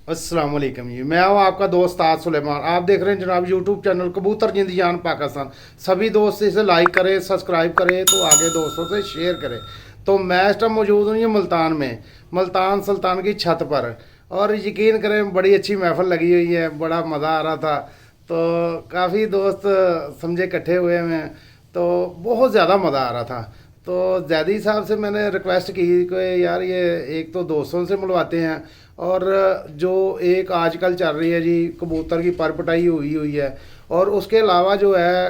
अस्सलाम वालेकुम जी। मैं हूँ आपका दोस्त आज सुलेमान। आप देख रहे हैं जनाब यूट्यूब चैनल कबूतर जिंद जान पाकिस्तान। सभी दोस्त इसे लाइक करें, सब्सक्राइब करें, तो आगे दोस्तों से शेयर करें। तो मैं इस टाइम मौजूद हूँ ये मुल्तान में, मुल्तान सुल्तान की छत पर। और यकीन करें बड़ी अच्छी महफिल लगी हुई है, बड़ा मज़ा आ रहा था। तो काफ़ी दोस्त समझे इकट्ठे हुए हैं, तो बहुत ज़्यादा मज़ा आ रहा था। तो जैदी साहब से मैंने रिक्वेस्ट की कि यार ये एक तो दोस्तों से मिलवाते हैं, और जो एक आजकल चल रही है जी कबूतर की परपटाई हुई हुई है, और उसके अलावा जो है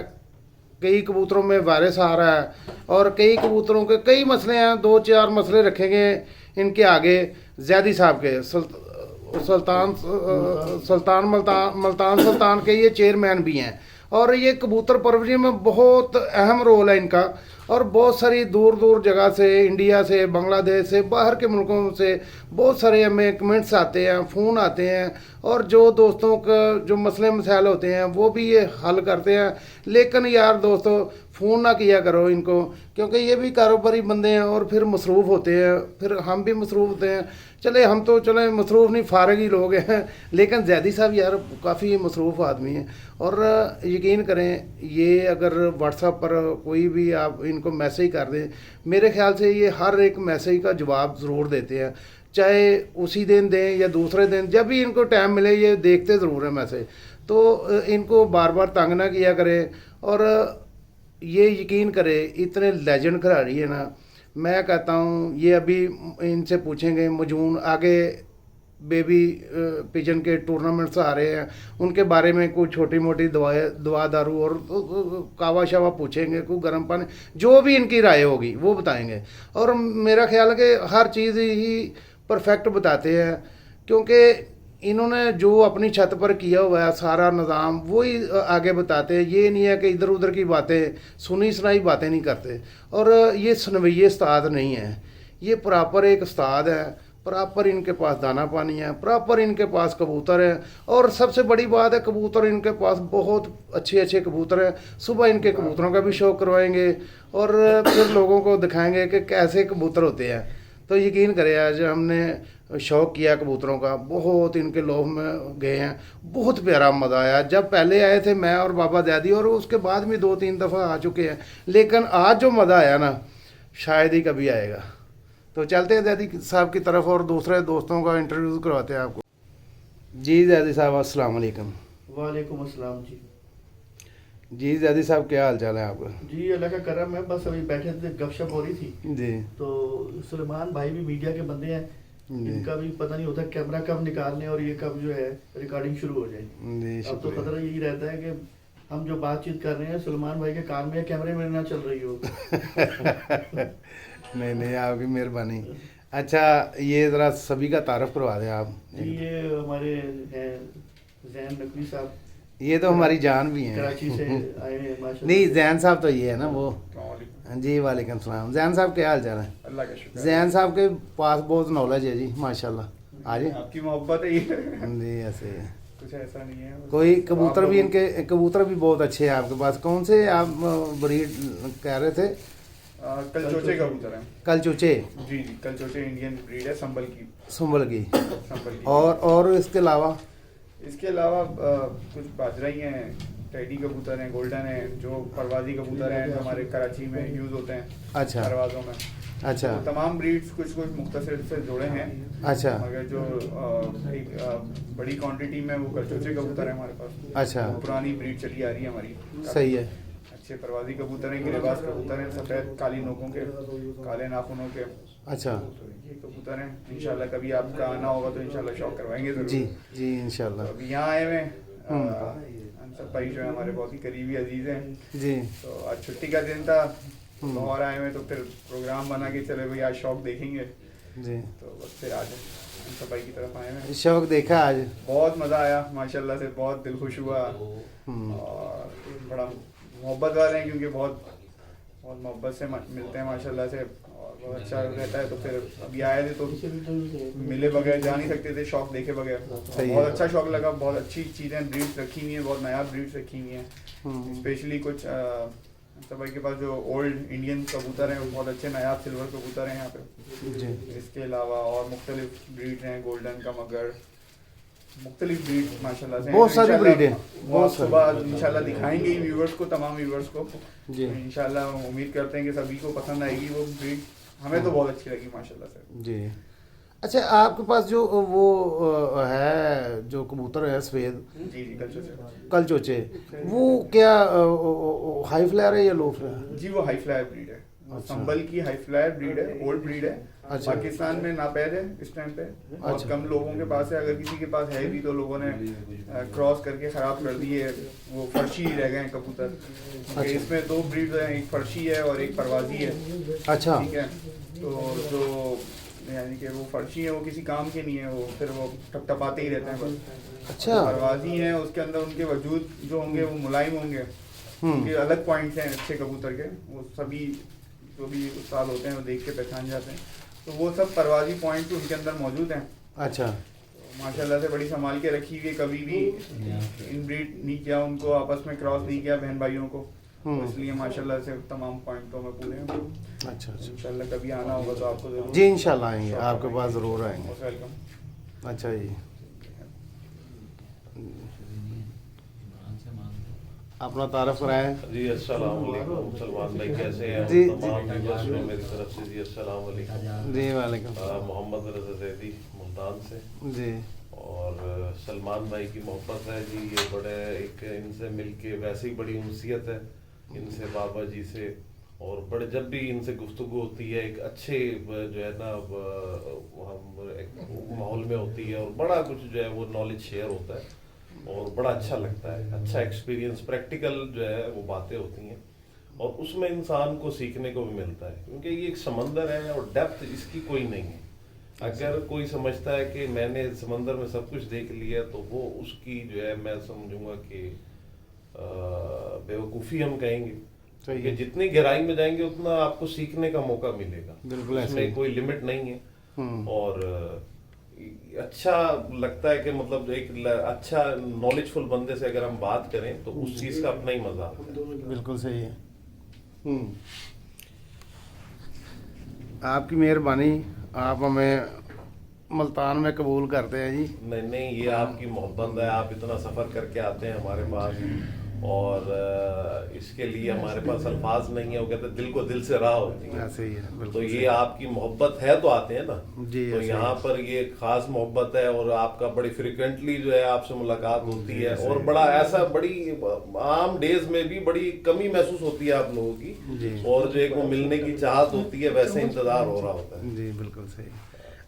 कई कबूतरों में वायरस आ रहा है, और कई कबूतरों के कई मसले हैं। दो चार मसले रखेंगे इनके आगे जैदी साहब के। सुल्तान सुल्तान मुल्तान सुल्तान के ये चेयरमैन भी हैं, और ये कबूतर परवरिश में बहुत अहम रोल है इनका। और बहुत सारी दूर दूर जगह से, इंडिया से, बांग्लादेश से, बाहर के मुल्कों से बहुत सारे हमें कमेंट्स आते हैं, फ़ोन आते हैं, और जो दोस्तों का जो मसले मसाइल होते हैं वो भी ये हल करते हैं। लेकिन यार दोस्तों, फ़ोन ना किया करो इनको, क्योंकि ये भी कारोबारी बंदे हैं और फिर मसरूफ़ होते हैं, फिर हम भी मसरूफ़ होते हैं। चले हम तो चले मसरूफ़ नहीं, फारग ही लोग हैं, लेकिन जैदी साहब यार काफ़ी मसरूफ़ आदमी हैं। और यकीन करें, ये अगर व्हाट्सएप पर कोई भी आप इनको मैसेज कर दें, मेरे ख्याल से ये हर एक मैसेज का जवाब ज़रूर देते हैं, चाहे उसी दिन दें या दूसरे दिन, जब भी इनको टाइम मिले ये देखते ज़रूर हैं मैसेज। तो इनको बार बार तंग ना किया करें। और ये यकीन करें, इतने लेजेंड खिलाड़ी है ना, मैं कहता हूँ ये अभी इनसे पूछेंगे मजून आगे बेबी पिजन के टूर्नामेंट्स आ रहे हैं, उनके बारे में कोई छोटी मोटी दवा दारू और कावा शावा पूछेंगे, कोई गर्म पानी, जो भी इनकी राय होगी वो बताएंगे। और मेरा ख्याल है कि हर चीज़ ही परफेक्ट बताते हैं, क्योंकि इन्होंने जो अपनी छत पर किया हुआ है सारा निज़ाम वही आगे बताते हैं। ये नहीं है कि इधर उधर की बातें सुनी सुनाई बातें नहीं करते। और ये सनवैये उस्ताद नहीं है, ये प्रॉपर एक उस्ताद है। प्रॉपर इनके पास दाना पानी है, प्रॉपर इनके पास कबूतर हैं, और सबसे बड़ी बात है कबूतर इनके पास बहुत अच्छे अच्छे कबूतर हैं। सुबह इनके कबूतरों का भी शौक करवाएंगे, और फिर लोगों को दिखाएंगे कि कैसे कबूतर होते हैं। तो यकीन करें, आज हमने शौक़ किया कबूतरों का, बहुत इनके लोभ में गए हैं, बहुत प्यारा मज़ा आया। जब पहले आए थे मैं और बाबा दैदी, और उसके बाद भी 2-3 दफ़ा आ चुके हैं, लेकिन आज जो मज़ा आया ना शायद ही कभी आएगा। तो चलते हैं दैदी साहब की तरफ और दूसरे दोस्तों का इंटरव्यू करवाते हैं आपको। जी दैदी साहब, अस्सलाम वालेकुम। वालेकुम अस्सलाम जी। जी दैदी साहब, क्या हाल चाल है आपका? जी अल्लाह का करम है, बस अभी बैठे थे, गपशप हो रही थी। जी। तो सुलेमान भाई भी मीडिया के बंदे हैं, जी। इनका भी पता नहीं होता कैमरा कब निकालने और ये कब जो है रिकॉर्डिंग शुरू हो जाए। जी, अब तो शुक्रिया। खतरा यही रहता है कि हम जो बातचीत कर रहे हैं सुलेमान भाई के कान में कैमरे में ना चल रही हो। नहीं नहीं, आपकी मेहरबानी। अच्छा, ये ज़रा सभी का तारफ़ करवा दें आप। जी ये हमारे हैं जैन नकवी साहब, ये तो हमारी जान भी हैं। कराची से आए हैं माशाल्लाह। नहीं, जैन साहब तो ये है ना वो। जी वालेकुम सलाम। जैन साहब क्या हाल चाल है? अल्लाह का शुक्र। जैन साहब के पास बहुत नॉलेज है जी माशाल्लाह। आज आपकी मोहब्बत है ये। जी ऐसे ही है। कुछ ऐसा नहीं है। कोई कबूतर भी इनके कबूतर भी बहुत अच्छे हैं आपके पास। कौन से आप ब्रीड कह रहे थे? कल चोचे कबूतर हैं। कल चूचे। जी जी, कल चोचे इंडियन ब्रीड है, संभल की। सुंबल की। संभल की। और इसके अलावा इसके अलावा कुछ बाजराई हैं, टेडी कबूतर हैं, गोल्डन हैं, जो परवाजी कबूतर हैं जो हमारे कराची में यूज़ होते हैं। अच्छा। परवाजों में। अच्छा। तो तमाम ब्रीड्स कुछ कुछ मुख्तसर से जुड़े हैं। अच्छा। मगर जो एक बड़ी क्वांटिटी में वो कल चोचे कबूतर हैं हमारे पास। अच्छा। पुरानी ब्रीड चली आ रही है हमारी। सही है। अच्छे परवाजी कबूतर हैं, गिरेबाज कबूतर हैं, सफ़ेद काली नोकों के, काले नाखूनों के। अच्छा। तो ये कबूतर हैं। इंशाल्लाह कभी आपका आना होगा तो इंशाल्लाह शौक करवाएंगे ज़रूर। जी जी इंशाल्लाह। तो अभी यहाँ आए हुए अंसर भाई जो है हमारे बहुत ही करीबी अजीज़ हैं। जी। तो आज छुट्टी का दिन था, लाहौर आए हुए, तो फिर प्रोग्राम बना कि चले भाई आज शौक देखेंगे। जी। तो बस फिर आज अंसर भाई की तरफ आए हुए। शौक देखा आज? बहुत मज़ा आया माशाल्लाह से, बहुत दिल खुश हुआ, और बड़ा मोहब्बत वाले हैं, क्योंकि बहुत बहुत मोहब्बत से मिलते हैं माशाल्लाह से, और बहुत अच्छा रहता है। तो फिर अभी आए थे तो मिले बगैर जा नहीं सकते थे, शौक देखे बगैर। बहुत अच्छा शौक लगा, बहुत अच्छी चीज़ें ब्रीड्स रखी हुई हैं, बहुत नया ब्रीड्स रखी हुई हैं। स्पेशली कुछ सब भाई के पास जो ओल्ड इंडियन कबूतर हैं वो बहुत अच्छे नायाब सिल्वर कबूतर हैं यहाँ पे। जी। इसके अलावा और मुख्तलिफ ब्रीड हैं, गोल्डन का मगर, मुख्तलिफ ब्रीड माशाल्लाह से बहुत सारी इंशाल्लाह breed है, वो बहुत आप सारी। सुबह इंशाल्लाह दिखाएंगे ही व्यूवर्स को, तमाम व्यूवर्स को। जी। तो इंशाल्लाह उम्मीद करते हैं कि सभी को पसंद आएगी वो ब्रीड। हमें तो बहुत अच्छी लगी माशाल्लाह से। जी। अच्छा, आपके पास जो वो है जो कबूतर है सफ़ेद जी जी कल से कल चोचे, वो क्या हाई फ्लायर है या लो फ्लायर? जी वो हाई फ्लायर ब्रीड है, अच्छा। संभल की हाई फ्लायर ब्रीड है, ओल्ड ब्रीड है। अच्छा। पाकिस्तान में नापैद है इस टाइम पे, बहुत अच्छा। कम लोगों के पास है। अगर किसी के पास है भी तो लोगों ने क्रॉस करके खराब कर दी है, वो फर्शी रह गए हैं कबूतर। अच्छा। इसमें दो ब्रीड हैं, एक फर्शी है और एक परवाजी है। अच्छा। ठीक है, तो जो यानी कि वो फर्शी है वो किसी काम के नहीं है, वो फिर वो टपटपाते ही रहते हैं बस। अच्छा। परवाजी हैं, उसके अंदर उनके वजूद जो होंगे वो मुलायम होंगे। उनके अलग पॉइंट्स हैं अच्छे कबूतर के, वो सभी जो भी उस्ताद होते हैं वो देख के पहचान जाते हैं। तो वो सब परवाजी पॉइंट उनके अंदर मौजूद हैं। अच्छा। तो माशाल्लाह से बड़ी संभाल के रखी हुई है, कभी भी इनब्रीड नहीं किया उनको, आपस में क्रॉस नहीं किया बहन भाइयों को। तो इसलिए माशाल्लाह से तमाम पॉइंट तो हमें पूरे हैं। अच्छा। अच्छा इंशाल्लाह कभी आना होगा तो आपको जरूर। जी, इंशाल्लाह आएंगे, आपके पास ज़रूर आएंगे। Most welcome. अच्छा जी, अपना तारफ़ कराएं। जी अस्सलाम वालेकुम सलमान भाई, कैसे हैं? जी, तमाम व्यूअर्स को मेरी तरफ से जी अस्सलाम वालेकुम। जी वालेकुम। मोहम्मद रज़ा ज़ैदी मुल्तान से। जी। और सलमान भाई की मोहब्बत है जी, ये बड़े एक इनसे मिलके वैसे ही बड़ी उनसियत है इनसे, बाबा जी से। और बड़े जब भी इनसे गुफ्तगू होती है एक अच्छे जो है ना हम एक माहौल में होती है, और बड़ा कुछ जो है वो नॉलेज शेयर होता है और बड़ा अच्छा लगता है। अच्छा एक्सपीरियंस, प्रैक्टिकल जो है वो बातें होती हैं और उसमें इंसान को सीखने को भी मिलता है, क्योंकि ये एक समंदर है और डेप्थ इसकी कोई नहीं है। अगर कोई समझता है कि मैंने समंदर में सब कुछ देख लिया तो वो उसकी जो है मैं समझूंगा कि बेवकूफ़ी हम कहेंगे। सही कि है। जितनी गहराई में जाएंगे उतना आपको सीखने का मौका मिलेगा, बिल्कुल ऐसे ही। इसमें कोई लिमिट नहीं है। और अच्छा लगता है कि मतलब एक अच्छा नॉलेजफुल बंदे से अगर हम बात करें तो उस चीज़ का अपना ही मजा आता है। बिल्कुल सही है। आपकी मेहरबानी, आप हमें मुल्तान में कबूल करते हैं जी। नहीं नहीं, ये आपकी मोहब्बत है, आप इतना सफ़र करके आते हैं हमारे पास और इसके लिए हमारे पास अल्फाज नहीं है। वो कहते हैं दिल को दिल से राह होती है, ऐसे ही है, तो बिल्कुल ये सही। आपकी मोहब्बत है तो आते हैं ना। जी, तो ऐसे यहाँ ही। पर ये खास मोहब्बत है और आपका बड़ी फ्रिक्वेंटली जो है आपसे मुलाकात होती है, ऐसे और ही। बड़ा ऐसा बड़ी आम डेज में भी बड़ी कमी महसूस होती है आप लोगों जी। की, और जो एक वो मिलने की चाहत होती है वैसे इंतजार हो रहा होता है। जी बिल्कुल सही।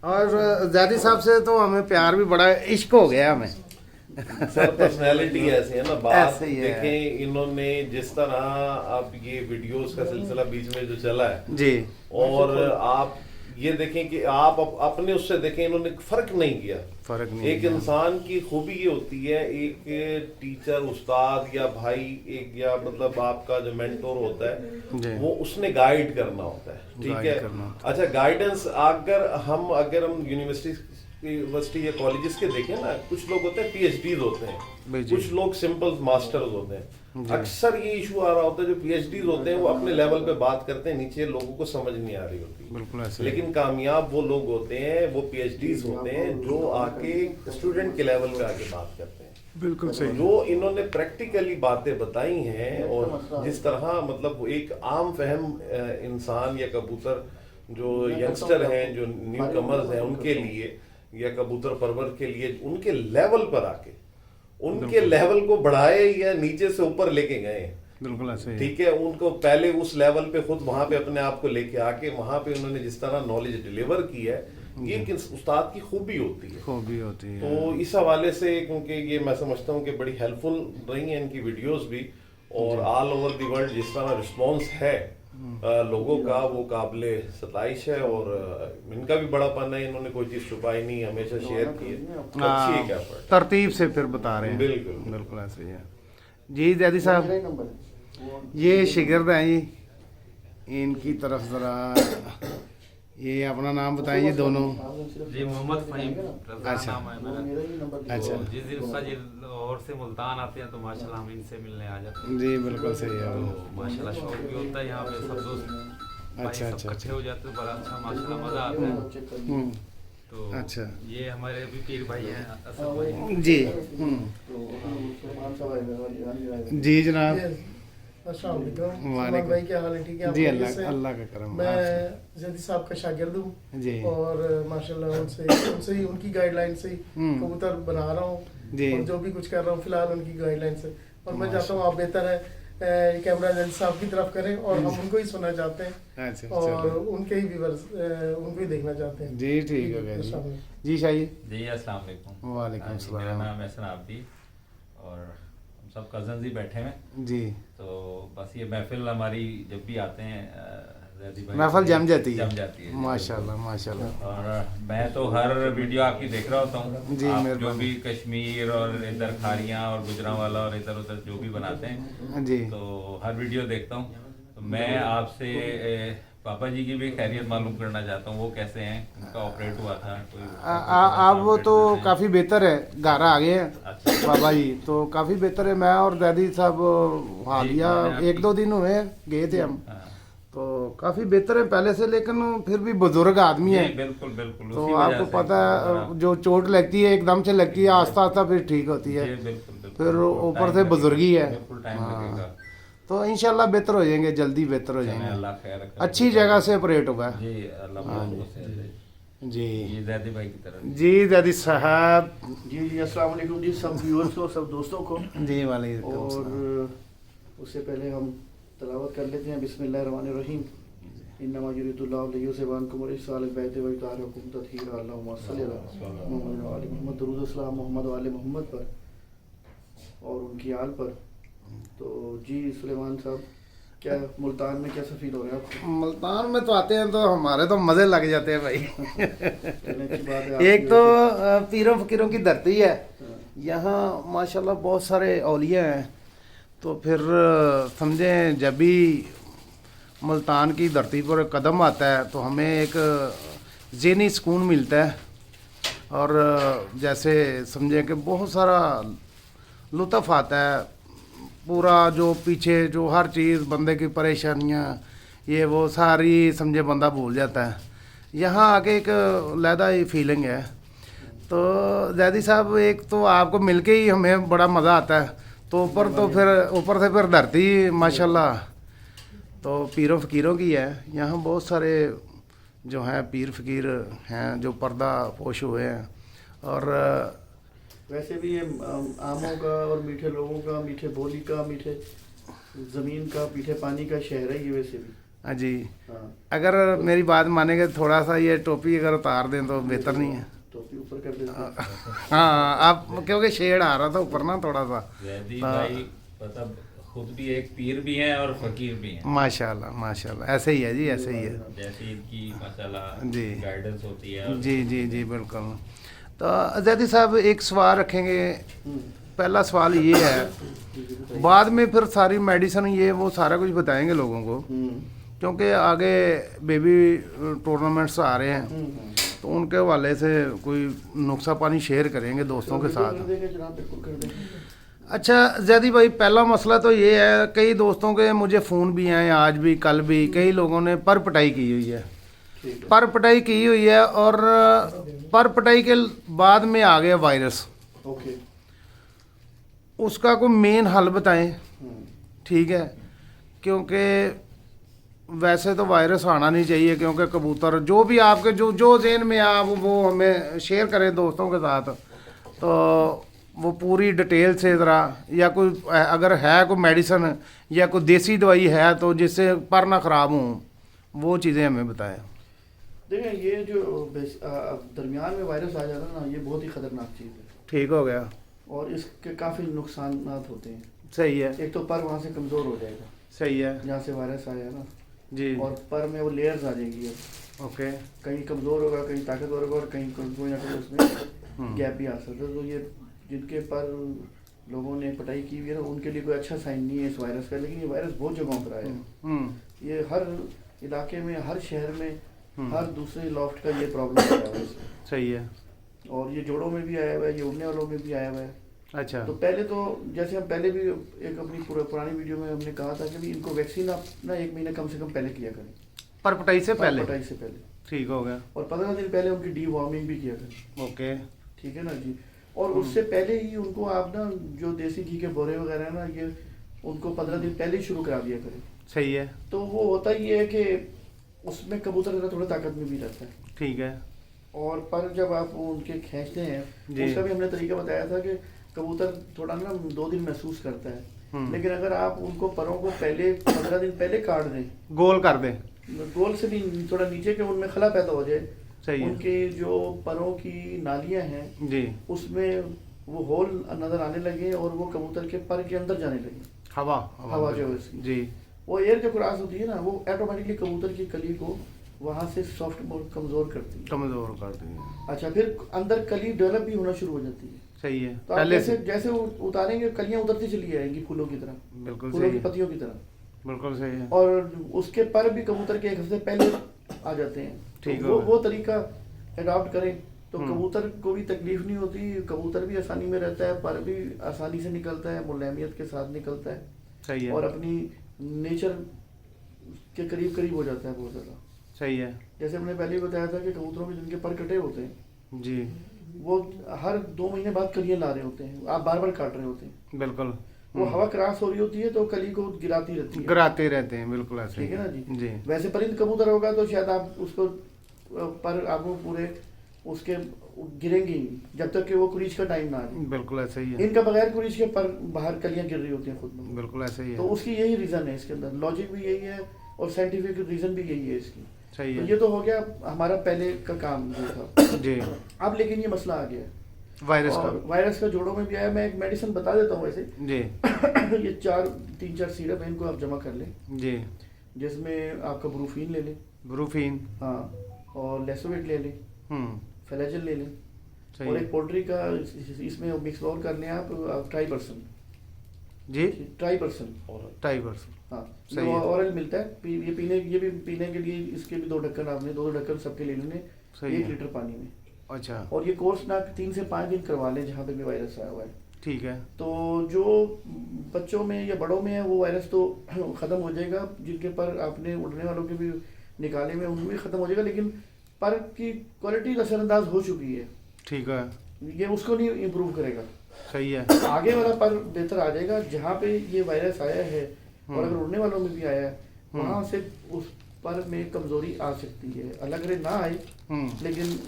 और ज़ैदी साहब से तो हमें प्यार भी बड़ा, इश्क हो गया हमें। सर पर्सनैलिटी ऐसी है ना, बात ऐसे ही है। देखें इन्होंने जिस तरह अब ये वीडियोस का सिलसिला बीच में जो चला है जी। और आप ये देखें कि आप अपने उससे देखें, इन्होंने फर्क नहीं किया। फर्क नहीं एक किया। इंसान की खूबी ये होती है, एक टीचर उस्ताद या भाई एक या मतलब आपका जो मेंटोर होता जी। है वो उसने गाइड करना होता है, ठीक गाइड है। करना होता अच्छा, गाइडेंस अगर हम यूनिवर्सिटी या कॉलेजेस के देखें ना, कुछ लोग होते हैं पीएचडीज होते हैं, जी। कुछ लोग सिंपल मास्टर्स होते हैं। अक्सर ये इशू आ रहा होता है, जो पीएचडीज होते हैं वो अपने लेवल पे बात करते हैं, नीचे लोगों को समझ नहीं आ रही होती। बिल्कुल ऐसे। लेकिन कामयाब वो लोग होते हैं, वो पीएचडीज होते हैं जो आके स्टूडेंट के लेवल पे आके बात करते हैं। बिल्कुल सही। जो इन्होंने प्रैक्टिकली बातें बताई हैं और जिस तरह मतलब एक आम फहम इंसान या कबूतर जो यंगस्टर हैं, जो न्यू कमर्स हैं, उनके लिए या कबूतर परवर के लिए उनके लेवल पर आके उनके लेवल को बढ़ाए या नीचे से ऊपर लेके गए, बिल्कुल ऐसे ही। ठीक है। उनको पहले उस लेवल पे खुद वहां पे अपने आप को लेके आके वहां पे उन्होंने जिस तरह नॉलेज डिलीवर की है, ये एक उस्ताद की खूबी होती है। खूबी होती है। तो इस हवाले से क्योंकि ये मैं समझता हूँ कि बड़ी हेल्पफुल रही हैं इनकी वीडियोस भी, और ऑल ओवर द वर्ल्ड जिस तरह रिस्पॉन्स है लोगों का वो काबिले सताइश है। और इनका भी बड़ापन है, इन्होंने कोई चीज़ छुपाई नहीं, हमेशा शेयर की है। अच्छी एक एफर्ट। तरतीब से फिर बता रहे हैं। बिल्कुल। बिल्कुल ऐसे ही है जी। ज़ैदी साहब, ये शिगिर्द हैं जी, इनकी तरफ ज़रा ये अपना नाम बताएं जी दोनों। जी मोहम्मद फ़हीम रज़ा अच्छा। नाम है मेरा। अच्छा। तो जिस दिन उसका जी लाहौर से मुल्तान आते हैं तो माशाल्लाह हम इनसे मिलने आ जाते हैं। जी बिल्कुल सही है। तो माशाल्लाह शौक भी होता है, यहाँ पे सब दोस्त भाई अच्छा, सब अच्छा, इकट्ठे हो जाते हैं, बड़ा अच्छा माशाल्लाह मज़ा आता है। तो अच्छा। ये हमारे भी पीर भाई हैं असद भाई। जी तो सलमान साहब आए हुए हैं। जी जनाब। अस्सलाम वालेकुम। वालेकुम। सलमान भाई क्या हाल है? ठीक है? आप जी खैरियत से? अल्लाह का करम। मैं जदी साहब का शागिर्द हूँ जी और माशाल्लाह उनसे ही उनकी गाइडलाइन से ही कबूतर बना रहा हूँ जी। और जो भी कुछ कर रहा हूँ फिलहाल उनकी गाइडलाइन से। और मैं चाहता हूँ आप बेहतर है कैमरा जदी साहब की तरफ करें और हम उनको ही सुनना चाहते हैं अच्छा और चलो उनके ही व्यूअर्स उनको ही देखना चाहते हैं। जी ठीक हो गया अस्सलाम जी। वालेकुम। जी शाही। जी अस्सलाम वालेकुम। वालेकुम जी, मेरा सलाम। नाम एहसन आबदी और हम सब कज़न्स ही बैठे हैं। जी तो बस ये महफिल हमारी जब भी आते हैं ज़ैदी भाई महफिल जम जाती है। जम जाती है। माशाल्लाह माशाल्लाह। और मैं तो हर वीडियो आपकी देख रहा होता हूँ। जी, आप जो मेहरबानी। भी कश्मीर और इधर खाड़ियाँ और गुजरांवाला और इधर उधर जो भी बनाते हैं जी तो हर वीडियो देखता हूँ। तो मैं आपसे पापा जी की भी खैरियत मालूम करना चाहता हूँ, वो कैसे हैं, उनका ऑपरेट हुआ था कोई आप वो तो काफ़ी बेहतर है, घर आ गए हैं अच्छा। बाबा जी तो काफ़ी बेहतर है। मैं और दादी साहब हालिया मैंने एक दो दिन हुए गए थे हम, हाँ। तो काफ़ी बेहतर है पहले से, लेकिन फिर भी बुजुर्ग आदमी है जी, बिल्कुल बिल्कुल तो उसी वजह आपको से पता हाँ। है जो चोट लगती है एकदम से लगती है, आस्ता आस्ता फिर ठीक होती है। जी, बिल्कुल, बिल्कुल, फिर बिल्कुल, ऊपर टाइम से लगेगा, बुजुर्गी है। बिल्कुल टाइम हाँ। लगेगा। तो इंशाल्लाह बेहतर हो जाएंगे, जल्दी बेहतर हो चलें, जाएंगे। अल्लाह खैर करे। अच्छी जगह से ऑपरेट हुआ है। जी अल्लाह आपको सेहत दे। जी ये ज़ैदी भाई की तरफ जी दादी साहब। जी जी अस्सलाम वालेकुम जी, सब व्यूअर्स को, सब दोस्तों को। जी वालेकुम और सलाम। उससे पहले हम तलावत कर लेते हैं बिस्मिल्लाहिर्रहमानिर्रहीम। इन्नमा युरिदुल्लाहु लियुज़हिबअनकुम रिज्सा बैत व युतहिरकुम तत्हीरा। अल्लाहुम्मा सल्लि अला मुहम्मद व आलि मुहम्मद। दुरूद सलाम मोहम्मद व आले मोहम्मद पर और उनकी आल पर। तो जी सुलेमान साहब, क्या मुल्तान में कैसा फील हो रहा है आपको? मुल्तान में तो आते हैं तो हमारे तो मज़े लग जाते हैं भाई। चलने की बात है एक आपकी तो वजह पीरों फकीरों की धरती है, से। यहाँ माशाल्लाह बहुत सारे औलिया हैं, तो फिर समझें जब भी मुल्तान की धरती पर कदम आता है तो हमें एक ज़हनी सुकून मिलता है और जैसे समझें कि बहुत सारा लुत्फ़ आता है। पूरा जो पीछे जो हर चीज़ बंदे की परेशानियाँ ये वो सारी समझे बंदा भूल जाता है। यहाँ आके एक अलहदा ही फीलिंग है। तो जैदी साहब एक तो आपको मिलके ही हमें बड़ा मज़ा आता है, तो ऊपर से फिर धरती माशाल्लाह तो पीरों फ़कीरों की है। यहाँ बहुत सारे जो हैं पीर फ़कीर हैं जो पर्दा पोश हुए हैं। और वैसे भी ये आमों का और मीठे लोगों का, मीठे बोली का, मीठे ज़मीन का, मीठे पानी का शहर है ये वैसे भी। हाँ जी, हाँ, अगर मेरी बात मानेंगे थोड़ा सा ये टोपी अगर उतार दें तो बेहतर नहीं है? टोपी ऊपर कर देते हैं। हाँ आप क्योंकि शेड आ रहा था ऊपर ना थोड़ा सा। ज़ैदी भाई मतलब खुद भी एक पीर भी हैं और फकीर भी हैं। माशाल्लाह माशाल्लाह ऐसे ही है जी, ऐसे ही है। जैसी इनकी माशाल्लाह जी। गाइडेंस होती है। जी जी जी बिल्कुल। तो जैदी साहब एक सवाल रखेंगे। पहला सवाल ये है, बाद में फिर सारी मेडिसिन ये वो सारा कुछ बताएंगे लोगों को, क्योंकि आगे बेबी टूर्नामेंट्स आ रहे हैं तो उनके हवाले से कोई नुस्खा पानी शेयर करेंगे दोस्तों के साथ। कर देंगे जनाब, बिल्कुल कर देंगे। अच्छा जैदी भाई, पहला मसला तो ये है, कई दोस्तों के मुझे फ़ोन भी आए आज भी कल भी, कई लोगों ने पर पटाई की हुई है, ठीक है। पर पटाई की हुई है और पर पटाई के बाद में आ गया वायरस। ओके। उसका कोई मेन हल बताएं। हम्म, ठीक है, क्योंकि वैसे तो वायरस आना नहीं चाहिए, क्योंकि कबूतर जो भी आपके जो जो ज़हन में आप वो हमें शेयर करें दोस्तों के साथ, तो वो पूरी डिटेल से ज़रा, या कोई अगर है कोई मेडिसिन या कोई देसी दवाई है तो जिससे पर ना ख़राब हों, वो चीज़ें हमें बताएं। देखें ये जो दरमियान में वायरस आ जाता है ना, ये बहुत ही ख़तरनाक चीज़ है ठीक हो गया, और इसके काफ़ी नुकसान होते हैं। सही है, एक तो पर वहाँ से कमज़ोर हो जाएगा सही है जहाँ से वायरस आया ना, जी, और पर में वो लेयर्स आ जाएगी। अब ओके, कहीं कमज़ोर होगा, कहीं ताकतवर होगा, और कहीं कोई ना कोई उसमें गैप भी आ सकता है। तो ये जिनके पर लोगों ने पटाई की हुई है ना, उनके लिए कोई अच्छा साइन नहीं है इस वायरस का। लेकिन ये वायरस बहुत जगहों पर आया है। ये हर इलाके में, हर शहर में, हर दूसरे लॉफ्ट का ये प्रॉब्लम आया हुआ है इसमें। सही है, और ये जोड़ों में भी आया हुआ है, ये उड़ने वालों में भी आया हुआ है। अच्छा, तो पहले तो जैसे हम पहले भी एक अपनी पुरानी वीडियो में हमने कहा था कि भी इनको वैक्सीन आप ना 1 महीना कम से कम पहले किया करें, पर पटाई से पहले, पटाई से पहले। ठीक हो गया। और 15 दिन पहले उनकी डी वॉर्मिंग भी किया करें। ओके। ठीक है ना जी। और उससे पहले ही उनको आप ना जो देसी घी के बोरे वगैरह है ना, ये उनको 15 दिन पहले ही शुरू करा दिया करें। सही है। तो वो होता ये है कि उसमें कबूतर जरा थोड़ा ताकत में भी रहता है। ठीक है। और पर जब आप वो उनके खींचते हैं, जी। उसका भी हमने तरीका बताया था कि कबूतर थोड़ा ना 2 दिन महसूस करता है, लेकिन अगर आप उनको परों को पहले 15 दिन पहले काट दें, गोल कर दे। गोल से भी थोड़ा नीचे के उनमें खला पैदा हो जाए, सही है। उनके जो परों की नालियां हैं जी। उसमें वो होल नजर आने लगे और वो कबूतर के पर के अंदर जाने लगे, हवा जो है उसकी, जी। वो एयर जो क्रॉस होती है ना, वो ऑटोमेटिकली कबूतर की कली को वहां से सॉफ्ट और कमजोर करती है। कमजोर कर देंगे। अच्छा, फिर अंदर कली डेवलप भी होना शुरू हो जाती है। सही है। तो आप पहले जैसे से जैसे उतारेंगे कलियां उतरती चली जाएंगी फूलों की तरह, बिल्कुल फूलों सही की है। पत्तियों की तरह, बिल्कुल सही है। और उसके पर भी कबूतर के 1 हफ्ते पहले आ जाते हैं। ठीक तो है। वो तरीका अडॉप्ट करें तो कबूतर को भी तकलीफ नहीं होती, कबूतर भी आसानी में रहता है, पर भी आसानी से निकलता है, मुलायमियत के साथ निकलता है, सही है। और अपनी नेचर के करीब करीब हो जाता है बहुत ज़्यादा। सही है। जैसे हमने पहले ही बताया था कि कबूतरों के जिनके पर कटे होते हैं, जी। वो हर 2 महीने बाद कलियां ला रहे होते हैं, आप बार बार काट रहे होते हैं, बिल्कुल। वो हवा क्रॉस हो रही होती है तो कली को गिराती रहती है। गिराते रहते हैं, बिल्कुल ऐसे ठीक ही। है ना जी। जी। वैसे परिंद कबूतर होगा तो शायद आप उसको पर आपको पूरे उसके गिरेंगे ही जब तक कि वो कुरीच का टाइम ना आ जाए। बिल्कुल ऐसे ही है। इनका बगैर कुरीच के पर बाहर कलियां गिर रही होती हैं खुद में। बिल्कुल ऐसे ही तो है। उसकी यही रीजन है, इसके अंदर लॉजिक भी यही है और साइंटिफिक रीजन भी यही है इसकी। सही तो है। ये तो हो गया हमारा पहले का काम जो था। जी। अब लेकिन ये मसला आ गया है, वायरस और का। वायरस का जोड़ों में भी आया। मैं एक मेडिसिन बता देता हूँ वैसे। जी। ये 3-4 सिरप है, इनको आप जमा कर लें, जी। जिसमें आपका ब्रूफीन ले लें, ब्रूफीन। हाँ, और लेसोवेट ले लें, फ्लैजेल ले लें, सही और है। एक पोल्ट्री का इसमें मिक्स और कर लें आप ट्राइपर्सन। जी। ट्राइपर्सन, टाइगर्स। हाँ, सही ये है। ऑरल मिलता है। ये भी पीने के लिए इसके भी 2 ढक्कन आपने 2 ढक्कन सबके ले लेने सही 1 है। लीटर पानी में। अच्छा। और ये कोर्स ना 3 से 5 दिन करवा लें जहाँ पे भी वायरस आया हुआ है। ठीक है। तो जो बच्चों में या बड़ों में है वो वायरस तो ख़त्म हो जाएगा, जिनके पर आपने उड़ने वालों के भी निकाले में उनमें ख़त्म हो जाएगा, लेकिन पर की क्वालिटी असरअंदाज हो चुकी है, ठीक है। ये उसको नहीं इम्प्रूव करेगा। सही है। आगे वाला पर बेहतर आ जाएगा जहाँ पे ये वायरस आया है, और अगर उड़ने वालों में भी आया है वहाँ से उस पर में कमजोरी आ सकती है। अगर ना आए, लेकिन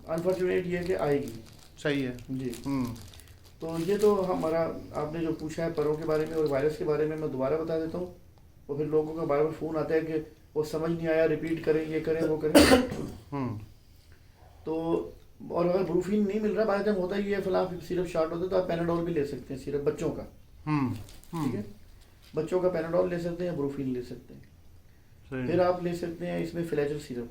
अनफॉर्चुनेट ये है कि आएगी। सही है। जी। तो ये तो हमारा आपने जो पूछा है परों के बारे में और वायरस के बारे में, मैं दोबारा बता देता हूँ। और फिर लोगों का बार बार फ़ोन आता है कि वो समझ नहीं आया, रिपीट करें, ये करें, वो करें। तो और अगर ब्रूफीन नहीं मिल रहा, बाय टाइम होता ही है फलां सिरप शॉर्ट होता है, तो आप पैनाडोल भी ले सकते हैं, सिरप बच्चों का। ठीक है, बच्चों का पैनाडोल ले सकते हैं, ब्रूफीन ले सकते हैं। फिर आप ले सकते हैं इसमें फ्लैजेल सिरप।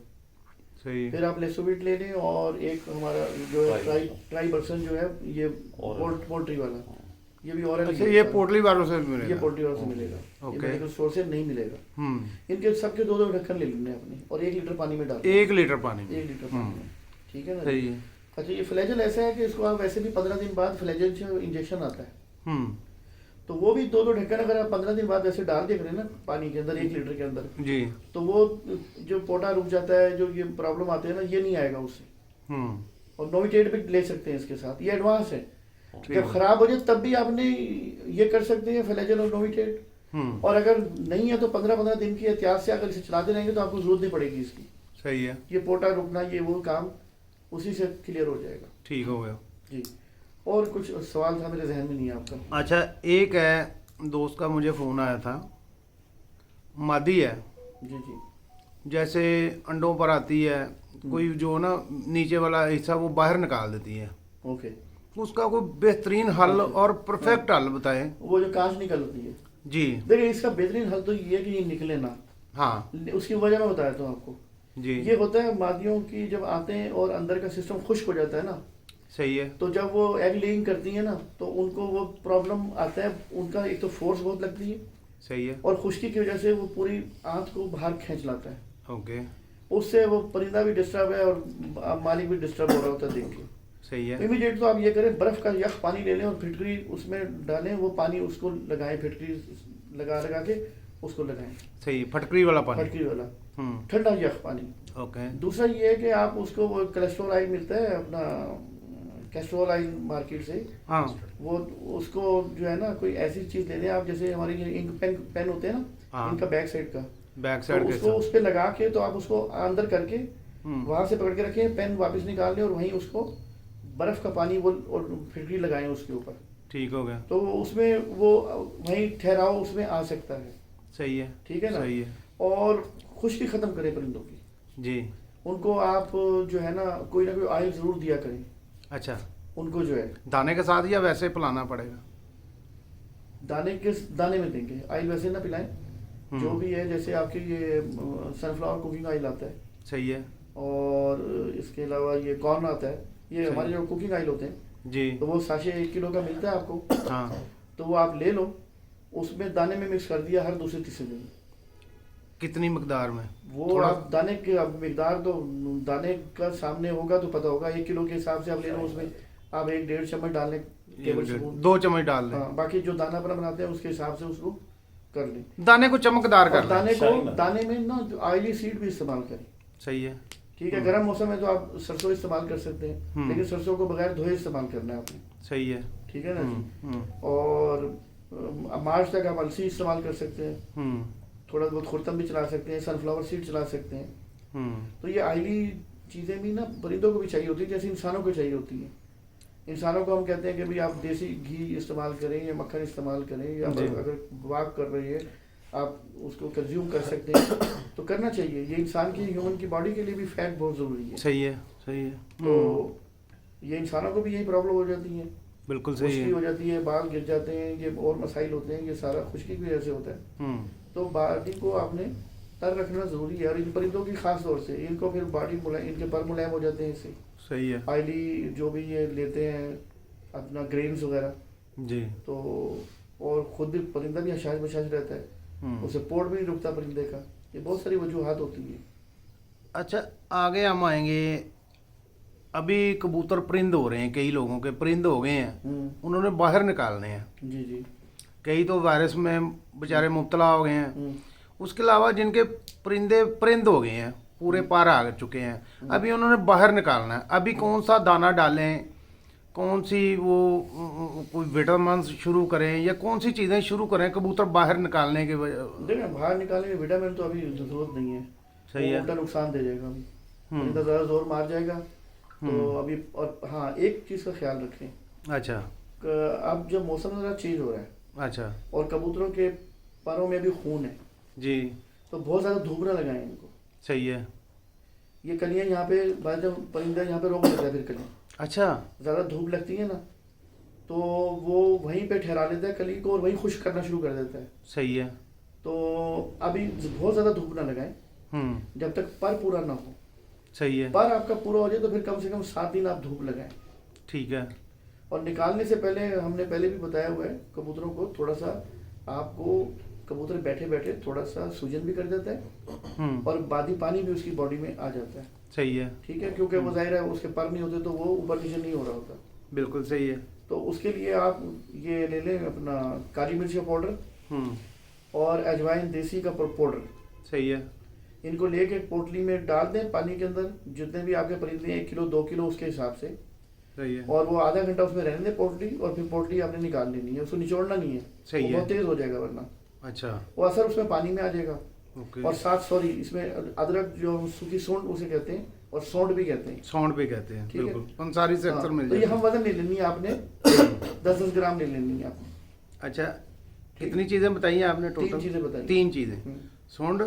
सही। फिर आप लेसोविट ले लें, और एक हमारा जो है ट्राइपर्सन जो है, ये पोल्ट्री वाला, ये भी ऑरल। अच्छा, ये पोल्ट्री वालों से मिलेगा? ये पोल्ट्री वालों से मिलेगा, ये मेडिकल स्टोर से नहीं मिलेगा। इनके सबके 2-2 ढक्कन ले लेने अपने, और 1 लीटर पानी में डाल 1 लीटर पानी में। 1 लीटर पानी में। ठीक है ना। सही है। अच्छा, ये फ्लैजेल ऐसा है कि इसको आप वैसे भी 15 दिन बाद फ्लैजेल से इंजेक्शन आता है, तो वो भी 2-2 ढक्कन अगर आप 15 दिन बाद वैसे डाल देख रहे हैं ना पानी के अंदर 1 लीटर के अंदर, जी, तो वो जो पोटा रुक जाता है, जो ये प्रॉब्लम आते हैं ना, ये नहीं आएगा उससे। और नोविटेट भी ले सकते हैं इसके साथ, ये एडवांस है। जब खराब हो जाए तब भी आपने ये कर सकते हैं, फ्लैजेल और नोविटेट। और अगर नहीं है तो 15-15 दिन की एहतियात से अगर इसे चलाते रहेंगे तो आपको जरूरत नहीं पड़ेगी इसकी। सही है। ये पोटा रुकना, ये वो काम उसी से क्लियर हो जाएगा। ठीक हो गया जी। और कुछ सवाल था मेरे जहन में नहीं है आपका? अच्छा, एक है दोस्त का मुझे फ़ोन आया था, मादी है, जी जी। जैसे अंडों पर आती है, कोई जो ना नीचे वाला हिस्सा वो बाहर निकाल देती है, ओके। उसका कोई बेहतरीन हल और परफेक्ट हल बताएं। वो जो कांच निकलती है, जी। देखिए इसका बेहतरीन हल तो ये है कि ये निकले ना। हाँ उसकी वजह मैं बताया था आपको। जी। ये होता है मादियों की जब आते हैं और अंदर का सिस्टम खुश्क हो जाता है ना, सही है। तो जब वो एग लेइंग करती है ना, तो उनको वो प्रॉब्लम आता है। उनका एक तो फोर्स बहुत लगती है, सही है। और खुश्की की वजह से वो पूरी आंत को बाहर खींच लाता है। ओके। उससे वो परिंदा भी डिस्टर्ब है और मालिक भी डिस्टर्ब हो रहा होता है देख के। सही है। इमीडिएट तो आप ये करें, बर्फ का यख पानी ले लें और फिटकरी उसमें डालें, वो पानी उसको लगाएं, फिटकरी लगा के उसको लगाएं। सही, फटकरी वाला पानी। फटकरी वाला ठंडा यख पानी, ओके। दूसरा ये है कि आप उसको वो कोलेस्ट्रॉल ऑयल मिलता है अपना, कैस्ट्रॉल ऑयल मार्केट से, हाँ वो उसको जो है ना कोई ऐसी चीज ले लें आप, जैसे हमारी ये इंक पेन होते हैं ना, हाँ। इनका बैक साइड का, बैक तो साइड के उसको साथ। उस पे लगा के तो आप उसको अंदर करके हम्म। वहां से पकड़ के रखें, पेन वापस निकाल लें और वहीं उसको बर्फ का पानी वो और फिटकरी लगाएं उसके ऊपर, ठीक हो गया। तो उसमें वो वहीं ठहराव उसमें आ सकता है। सही है। ठीक है ना। सही है और खुश्की खत्म करें परिंदों की, जी। उनको आप जो है ना कोई ऑयल जरूर दिया करें अच्छा, उनको, जो है दाने के साथ या वैसे पिलाना पड़ेगा? दाने में देंगे, ऑयल वैसे ना पिलाएं। हम्म। जो भी है, जैसे आपके ये सनफ्लावर कुकिंग ऑयल आता है, सही है और इसके अलावा ये कॉर्न आता है, ये सही। हमारे जो कुकिंग ऑयल होते हैं, जी। तो वो साशे 1 किलो का मिलता है आपको, हाँ, तो वो आप ले लो, उसमें दाने में मिक्स कर दिया हर दूसरे तीसरे दिन। कितनी मकदार में? वो थोड़ा- आप दाने की अब मिकदार तो दाने का सामने होगा तो पता होगा, 1 किलो के हिसाब से आप ले लो, उसमें आप 1-1.5 चम्मच डाल लें, टेबल स्पून। 2 चम्मच डाल दें। हाँ, बाकी जो दाना अपना बनाते हैं उसके हिसाब से उसको कर लें। दाने को चमकदार और कर लें। दाने में ना ऑयली सीड भी इस्तेमाल करें। सही है। ठीक है, गर्म मौसम में तो आप सरसों इस्तेमाल कर सकते हैं, हम्म। लेकिन सरसों को बगैर धोए इस्तेमाल करना है आपने। सही है। ठीक है ना जी। हम्म। और मार्च तक आप अलसी इस्तेमाल कर सकते हैं, हम्म। थोड़ा बहुत खुरतम भी चला सकते हैं, सनफ्लावर सीड चला सकते हैं। हम्म। तो ये ऑयली चीज़ें भी ना परिंदों को भी चाहिए होती है, जैसे इंसानों को चाहिए होती है। इंसानों को हम कहते हैं कि भाई आप देसी घी इस्तेमाल करें या मक्खन इस्तेमाल करें, या जी। अगर वॉक कर रही है आप उसको कंज्यूम कर सकते हैं तो करना चाहिए। ये इंसान की, ह्यूमन की बॉडी के लिए भी फैट बहुत ज़रूरी है। सही है। सही है। तो ये इंसानों को भी यही प्रॉब्लम हो जाती है, बिल्कुल सही खुश्की है। हो जाती है, बाल गिर जाते हैं, ये और मसाइल होते हैं, ये सारा खुश्की की वजह से होता है। हम्म। तो बॉडी को आपने तर रखना ज़रूरी है, और इन परिंदों की खास तौर से इनको फिर बॉडी इनके पर मुलायम हो जाते हैं इससे। सही है ऑयली जो भी ये लेते हैं अपना ग्रेन्स वगैरह, जी। तो और खुद भी परिंदा भी हशाश बशाश रहता है, हम्म। उसे पोर्ट भी नहीं रुकता परिंदे का। ये बहुत सारी वजूहात होती है। अच्छा, आगे हम आएंगे। अभी कबूतर परिंद हो रहे हैं, कई लोगों के परिंद हो गए हैं, उन्होंने बाहर निकालने हैं। जी जी। कई तो वायरस में बेचारे मुब्तला हो गए हैं। हम्म। उसके अलावा जिनके परिंदे परिंद हो गए हैं, पूरे पार आ चुके हैं, अभी उन्होंने बाहर निकालना है। अभी कौन सा दाना डालें, कौन सी वो कोई विटामिन शुरू करें, या कौन सी चीज़ें शुरू करें कबूतर बाहर निकालने के देखिए, बाहर निकालने के विटामिन तो अभी जरूरत नहीं है, सही वो है। उल्टा नुकसान दे जाएगा अभी, हम्म। परिंदा ज़्यादा जोर मार जाएगा। तो अभी, और हाँ, एक चीज़ का ख्याल रखें, अच्छा। अब जब मौसम ज़रा चेंज हो रहा है अच्छा और कबूतरों के परों में भी खून है, जी। तो बहुत ज़्यादा धूप ना लगाएं इनको। सही है। ये कलियाँ यहाँ पे बाद जब परिंदा यहाँ पे रोक लेता है, फिर कलियाँ अच्छा। ज़्यादा धूप लगती है ना, तो वो वहीं पे ठहरा लेता है कली को और वहीं खुश्क करना शुरू कर देता है। सही है। तो अभी बहुत ज़्यादा धूप ना लगाएं हम्म। जब तक पर पूरा ना हो। सही है। पर आपका पूरा हो जाए तो फिर कम से कम 7 दिन आप धूप लगाएं। ठीक है। और निकालने से पहले हमने पहले भी बताया हुआ है, कबूतरों को थोड़ा सा आपको, कबूतर बैठे बैठे थोड़ा सा सूजन भी कर देता है और बादी पानी भी उसकी बॉडी में आ जाता है। सही है। ठीक है, क्योंकि वो जाहिर है उसके पर नहीं होते तो वो ऊपर नीचे नहीं हो रहा होता। बिल्कुल सही है। तो उसके लिए आप ये ले लें अपना काली मिर्च का पाउडर और अजवाइन देसी का पाउडर। सही है। इनको लेके पोटली में डाल दें पानी के अंदर, जितने भी आपके परिंदे 1 किलो 2 किलो उसके हिसाब से, सही है। और वो आधा घंटा उसमें रहने दें पोटली, और फिर पोटली आपने निकाल लेनी है, उसको निचोड़ना नहीं है। सही वो है। बहुत तेज हो जाएगा वरना अच्छा। वो असर उसमें पानी में आ जाएगा। ओके। और साथ सॉरी इसमें अदरक जो सूखी सौंठ उसे कहते हैं, और सौंठ भी कहते हैं। सौंठ भी कहते हैं, ठीक है। बिल्कुल पंसारी से अक्सर हाँ, मिल तो ये जाती हम है। वजन ले लेनी है आपने 10-10 ग्राम ले लेनी है आपने। अच्छा, कितनी चीजें बताई आपने टोटल? 3 चीजें बताई। 3 चीजें, हम्म, सौंठ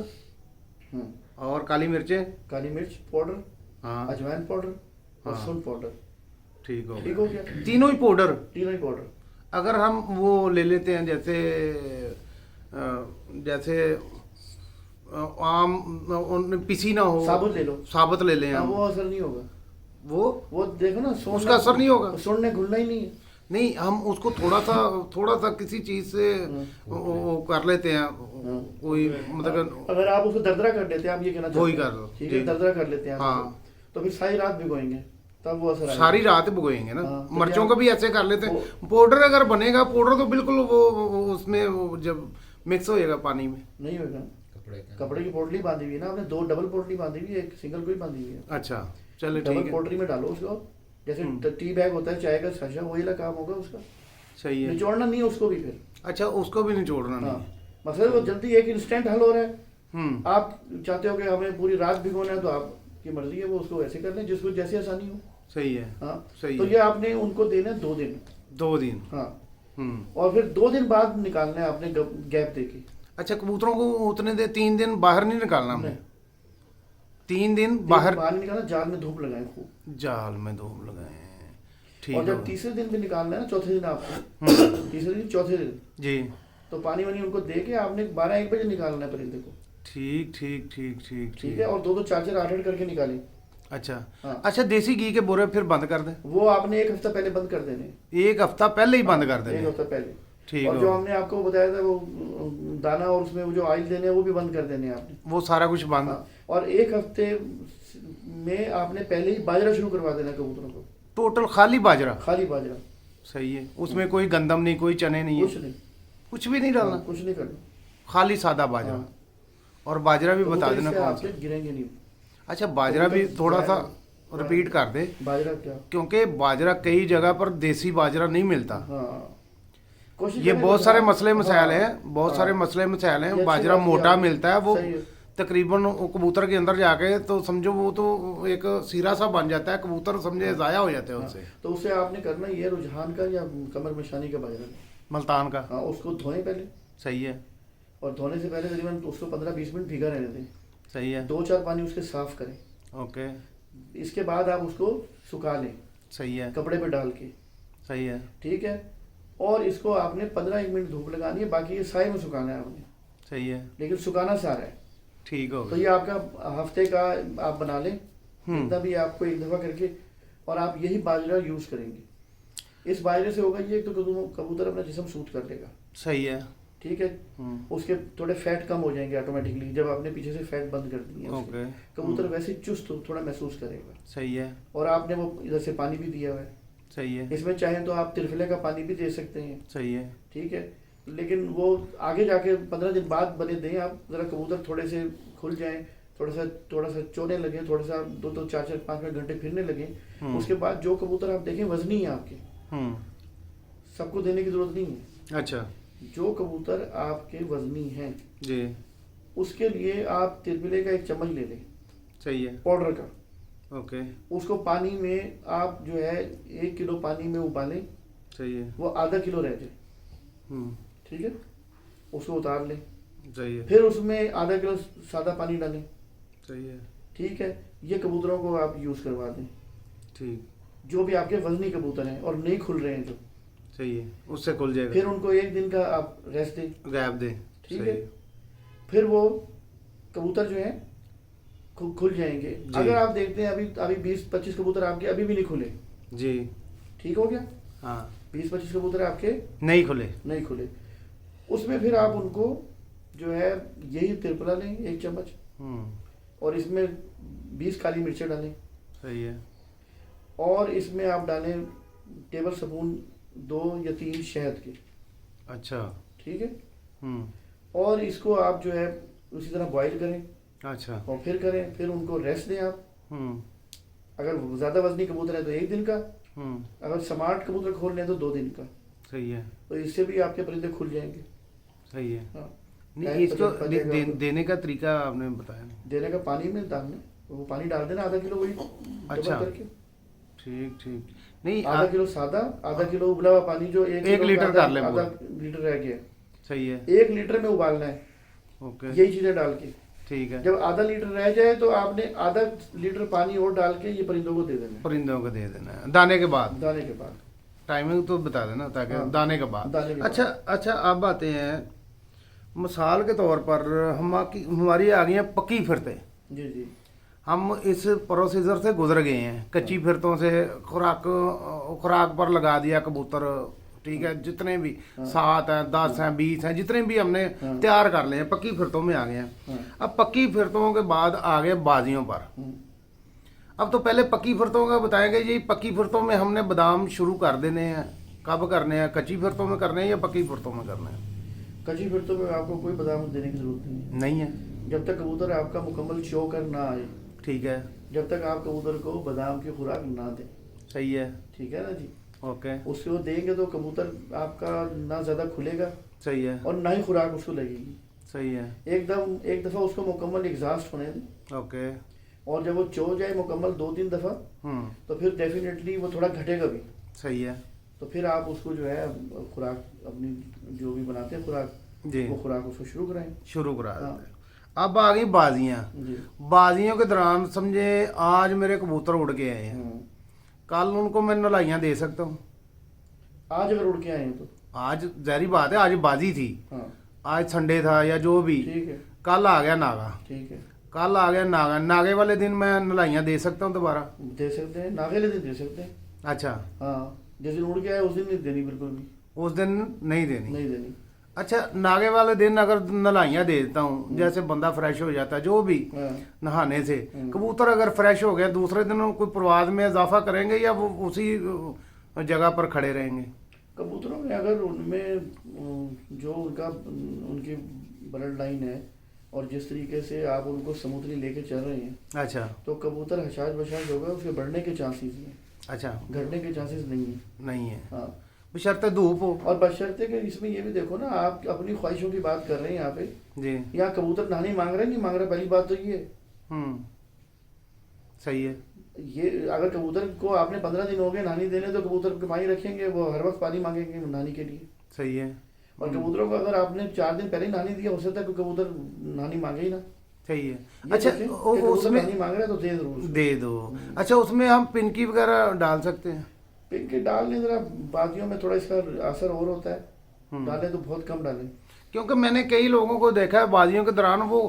हम्म। और काली मिर्चें, काली मिर्च पाउडर, हाँ अजवाइन पाउडर और हाँ। सौंठ पाउडर। ठीक हो ठीक हो गया। गया, तीनों ही पाउडर। तीनों ही पाउडर। अगर हम वो ले लेते हैं जैसे जैसे आम पिसी ना हो, साबुत ले लो। साबुत ले लें हाँ, हम, वो असर नहीं होगा। वो देखो ना, सोना उसका असर नहीं होगा। सोने घुलना ही नहीं है। नहीं, हम उसको थोड़ा सा किसी चीज से वो कर लेते हैं, कोई मतलब अगर आप उसको दरदरा कर लेते हैं, आप ये कहना चाहते वही हैं। कर लो। ठीक है, जी। दरदरा कर लेते हैं आप हाँ। उसको, तो फिर सारी रात भिगोएंगे तब वो असर आएगा। सारी रात भिगोएंगे ना। हाँ, तो मिर्चों क्या- का भी ऐसे कर लेते हैं। पाउडर अगर बनेगा, पाउडर तो बिल्कुल वो उसमें वो जब मिक्स होएगा पानी में, नहीं होगा। कपड़े की पोटली बांधी हुई है ना आपने, 2 डबल पोटली बांधी हुई है, एक सिंगल कोई बांधी हुई है। अच्छा चलो डबल ठीक है, पोटली में डालो उसको, जैसे टी बैग होता है चाय का साशा, वही वाला काम होगा उसका। सही है। निचोड़ना नहीं है उसको भी फिर। अच्छा उसको भी निचोड़ना हाँ, नहीं। मसला वो जल्दी एक इंस्टेंट हल हो रहा है। हम्म, आप चाहते हो कि हमें पूरी रात भिगोना है तो आपकी मर्जी है, वो उसको ऐसे कर लें जिसको जैसी आसानी हो। सही है। हाँ, सही तो है। ये आपने उनको देना है 2 दिन। 2 दिन। हाँ, हम्म। और फिर 2 दिन बाद निकालना है आपने गैप दे के। अच्छा कबूतरों को उतने दे 3 दिन बाहर नहीं निकालना हमने? नहीं। 3 दिन बाहर बाहर निकालना, जाल में धूप लगाएं खूब। जाल में धूप लगाए। ठीक और है। जब तीसरे दिन भी निकालना है ना, चौथे दिन आपको, तीसरे दिन चौथे दिन, जी तो पानी वानी उनको दे के आपने 12-1 बजे निकालना है परिंदे को। ठीक ठीक ठीक ठीक ठीक है, और 2-2 4-4 8-8 करके निकालें। अच्छा हाँ। अच्छा देसी घी के बोरे फिर बंद कर दें? वो आपने 1 हफ्ता पहले बंद कर देने हैं। 1 हफ्ता पहले ही बंद कर 1 दें? हफ्ता पहले। ठीक और है। जो हमने आपको बताया था वो दाना और उसमें वो जो ऑयल देने हैं वो भी बंद कर देने हैं आपने। वो सारा कुछ बंद। हाँ, और 1 हफ्ते में आपने पहले ही बाजरा शुरू करवा देना कबूतरों को। टोटल खाली बाजरा? खाली बाजरा। सही है। उसमें कोई गंदम नहीं, कोई चने नहीं कुछ है, नहीं, कुछ भी नहीं डालना? हाँ, कुछ नहीं करना। खाली सादा बाजरा। हाँ। और बाजरा भी तो बता कबूतर देना इससे कौन आपके सा? गिरेंगे नहीं। अच्छा बाजरा भी कबूतर थोड़ा सा बाजरा- रिपीट कर दे, बाजरा क्या? क्योंकि बाजरा कई जगह पर देसी बाजरा नहीं मिलता। हाँ, कोशिश ये करें बहुत सारे हाँ, मसले मसाइल हाँ, हैं, बहुत हाँ। सारे मसले मसाइल ये हैं। अच्छी बाजरा बात की मोटा आपने। मिलता है, वो सही है। तकरीबन वो कबूतर के अंदर जाके तो समझो वो तो एक सीरा सा बन जाता है, कबूतर समझे ज़ाया हो जाते हैं हाँ, उससे। तो उससे आपने करना ये रुझान का या कमर मशानी का बाजरा। मल्तान का। हाँ, उसको धोएं पहले, सही है। और धोने से पहले तकरीबन उसको 15-20 मिनट भीगा रहने दें। सही है। 2-4 पानी उसके साफ करें। ओके। इसके बाद आप उसको सुखा लें सही है। कपड़े पे डाल के। सही है। ठीक है, और इसको आपने 15-1 मिनट धूप लगानी है, बाकी ये साए में सुखाना है आपने, सही है। लेकिन सुखाना सारा है। ठीक हो तो गया। ये आपका हफ्ते का आप बना लें, इतना भी आपको एक दफ़ा करके, और आप यही बाजरा यूज़ करेंगे। इस बाजरे से होगा ये, तो कबूतर अपना जिस्म सूट कर लेगा। सही है। ठीक है, हम्म, उसके थोड़े फैट कम हो जाएंगे ऑटोमेटिकली जब आपने पीछे से फैट बंद कर दिए हैं उसके। ओके। कबूतर वैसे ही चुस्त थोड़ा महसूस करेगा। सही है। और आपने वो इधर से पानी भी दिया हुआ है, सही है। इसमें चाहें तो आप तिरफिले का पानी भी दे सकते हैं। सही है। ठीक है, लेकिन वो आगे जाके 15 दिन बाद बने दें आप, ज़रा कबूतर थोड़े से खुल जाएं, थोड़ा सा चोने लगे, थोड़ा सा 2-2 4-4 5 घंटे फिरने लगे, उसके बाद जो कबूतर आप देखें वजनी है आपके, हम्म, सबको देने की जरूरत नहीं है। अच्छा जो कबूतर आपके वजनी हैं जी। उसके लिए आप तिरपिले का 1 चम्मच ले लें सही है। पाउडर का, ओके। उसको पानी में आप जो है 1 किलो पानी में उबालें, सही है। वो आधा किलो रह जाए। हम्म, ठीक है, उसको उतार लें, सही है। फिर उसमें आधा किलो सादा पानी डालें। सही है। ठीक है, ये कबूतरों को आप यूज़ करवा दें, ठीक। जो भी आपके वजनी कबूतर हैं और नहीं खुल रहे हैं जो, सही है, उससे खुल जाएगा। फिर उनको 1 दिन का आप रेस्ट दें। गैप दे। ठीक सही है, फिर वो कबूतर जो हैं खुल जाएंगे। जी। अगर आप देखते हैं अभी 20-25 कबूतर आपके अभी भी नहीं खुले, जी। ठीक हो गया, हाँ 20-25 कबूतर आपके नहीं खुले। नहीं खुले, उसमें फिर आप उनको जो है यही तिरपला लें 1 चम्मच, हम्म, और इसमें 20 काली मिर्चें डालें, सही है। और इसमें आप डालें टेबल स्पून 2 या 3 शहद के। अच्छा। ठीक है, हम्म, और इसको आप जो है उसी तरह बॉईल करें अच्छा। और फिर उनको रेस्ट दें आप। हम्म, अगर ज़्यादा वजनी कबूतर है तो 1 दिन का, हम्म, अगर स्मार्ट कबूतर खोल लें तो 2 दिन का। सही है। तो इससे भी आपके परिंदे खुल जाएंगे। सही है। हाँ, नहीं टाइम इसको बचेगा। देने का तरीका आपने बताया नहीं। देने का पानी में डालने, वो पानी डाल देना आधा किलो, वही अच्छा। डबल करके। ठीक ठीक। नहीं आधा किलो सादा, आधा किलो उबला हुआ पानी, जो 1 1 लीटर कर लें आधा पूरा। लीटर रह गया, सही है। 1 लीटर में उबालना है ओके। यही चीज़ें डाल के। ठीक है। जब आधा लीटर रह जाए तो आपने आधा लीटर पानी और डाल के ये परिंदों को दे देना है परिंदों को दे देना है दाने के बाद। दाने के बाद। टाइमिंग तो बता देना ताकि हाँ, दाने के बाद। दाने के अच्छा अच्छा, अब आते हैं मिसाल के तौर पर हमारी आ गई हैं पक्की फिरते। जी जी, हम इस प्रोसीजर से गुजर गए हैं, कच्ची फिरतों से खुराक पर लगा दिया कबूतर, ठीक है, जितने भी 7 हैं 10 हैं 20 हैं जितने भी हमने तैयार कर लिए हैं, पक्की फिरतों में आ गए हैं। अब पक्की फिरतों के बाद आ गए बाजियों पर। अब तो पहले पक्की फिरतों का बताएंगे जी, पक्की फिरतों में हमने बादाम शुरू कर देने हैं, कब करने हैं, कच्ची फिरतों में करने हैं या पक्की फिरतों में करने हैं? कच्ची फिरतों में आपको कोई बादाम देने की जरूरत नहीं है। नहीं है। जब तक कबूतर आपका मुकम्मल चो कर ना आए, ठीक है, जब तक आप कबूतर को बादाम की खुराक ना दें, सही है, ठीक है ना जी। ओके, उसको देंगे तो कबूतर आपका ना ज़्यादा खुलेगा सही है, और ना ही खुराक उसको लगेगी। सही है, एक दफ़ा उसको मुकम्मल एग्जॉस्ट होने दें, ओके, और जब वो चो जाए मुकम्मल 2-3 दफ़ा, तो फिर डेफिनेटली वो थोड़ा घटेगा भी। सही है तो फिर आप उसको जो है खुराक अपनी जो भी बनाते हैं खुराक, जी, वो खुराक उसको शुरू कराएं। शुरू करा हाँ। देते हैं। अब आ गई बाजियाँ। जी। बाजियों के दौरान समझे आज मेरे कबूतर उड़ के आए हैं, कल उनको मैं नलाइयाँ दे सकता हूँ? आज अगर उड़ के आए हैं तो आज जहरी बात है, आज बाजी थी, हाँ आज संडे था या जो भी, ठीक है, कल आ गया नागा, ठीक है, कल आ गया नागा, नागे वाले दिन मैं नलाइयाँ दे सकता हूँ दोबारा? दे सकते हैं, नागेले दिन दे सकते हैं। अच्छा, हाँ, जिस दिन उड़ के आए उस दिन नहीं देनी, बिल्कुल भी उस दिन नहीं देनी? नहीं देनी। अच्छा, नागे वाले दिन अगर नलाइयाँ दे देता हूँ, जैसे बंदा फ्रेश हो जाता है जो भी हाँ। नहाने से, कबूतर अगर फ्रेश हो गया दूसरे दिन कोई परवाज में इजाफा करेंगे या वो उसी जगह पर खड़े रहेंगे? कबूतरों में अगर उनमें जो उनकी ब्लड लाइन है और जिस तरीके से आप उनको स्मूथली लेके चल रहे हैं, अच्छा, तो कबूतर हशाश बशाश होगा, उसके बढ़ने के चांसेस हैं, अच्छा, घटने के चांसेस नहीं है। नहीं है, हाँ, बशर्ते धूप हो। और बशर्ते कि इसमें ये भी देखो ना, आप अपनी ख्वाहिशों की बात कर रहे हैं यहाँ पे, जी, यहाँ कबूतर नहाने मांग रहे नहीं मांग रहे, पहली बात तो ये सही है, ये अगर कबूतर को आपने 15 दिन हो गए नहानी देने, तो कबूतर को पानी रखेंगे, वो हर वक्त पानी मांगेंगे नहाने के लिए। सही है, और कबूतरों को अगर आपने 4 दिन पहले ही नहानी दिया, हो सकता है कि कबूतर नहानी मांगे ही ना। सही है। ये अच्छा, सोचें कि उसमें कबूतर नहानी मांग रहा है तो दे जरूर उसको। दे दो। अच्छा, उसमें हम पिनकी वगैरह डाल सकते हैं? पिन के डालने जरा बाजियों में थोड़ा इसका असर और होता है, डाले तो बहुत कम डालें। क्योंकि मैंने कई लोगों को देखा है बाजियों के दौरान वो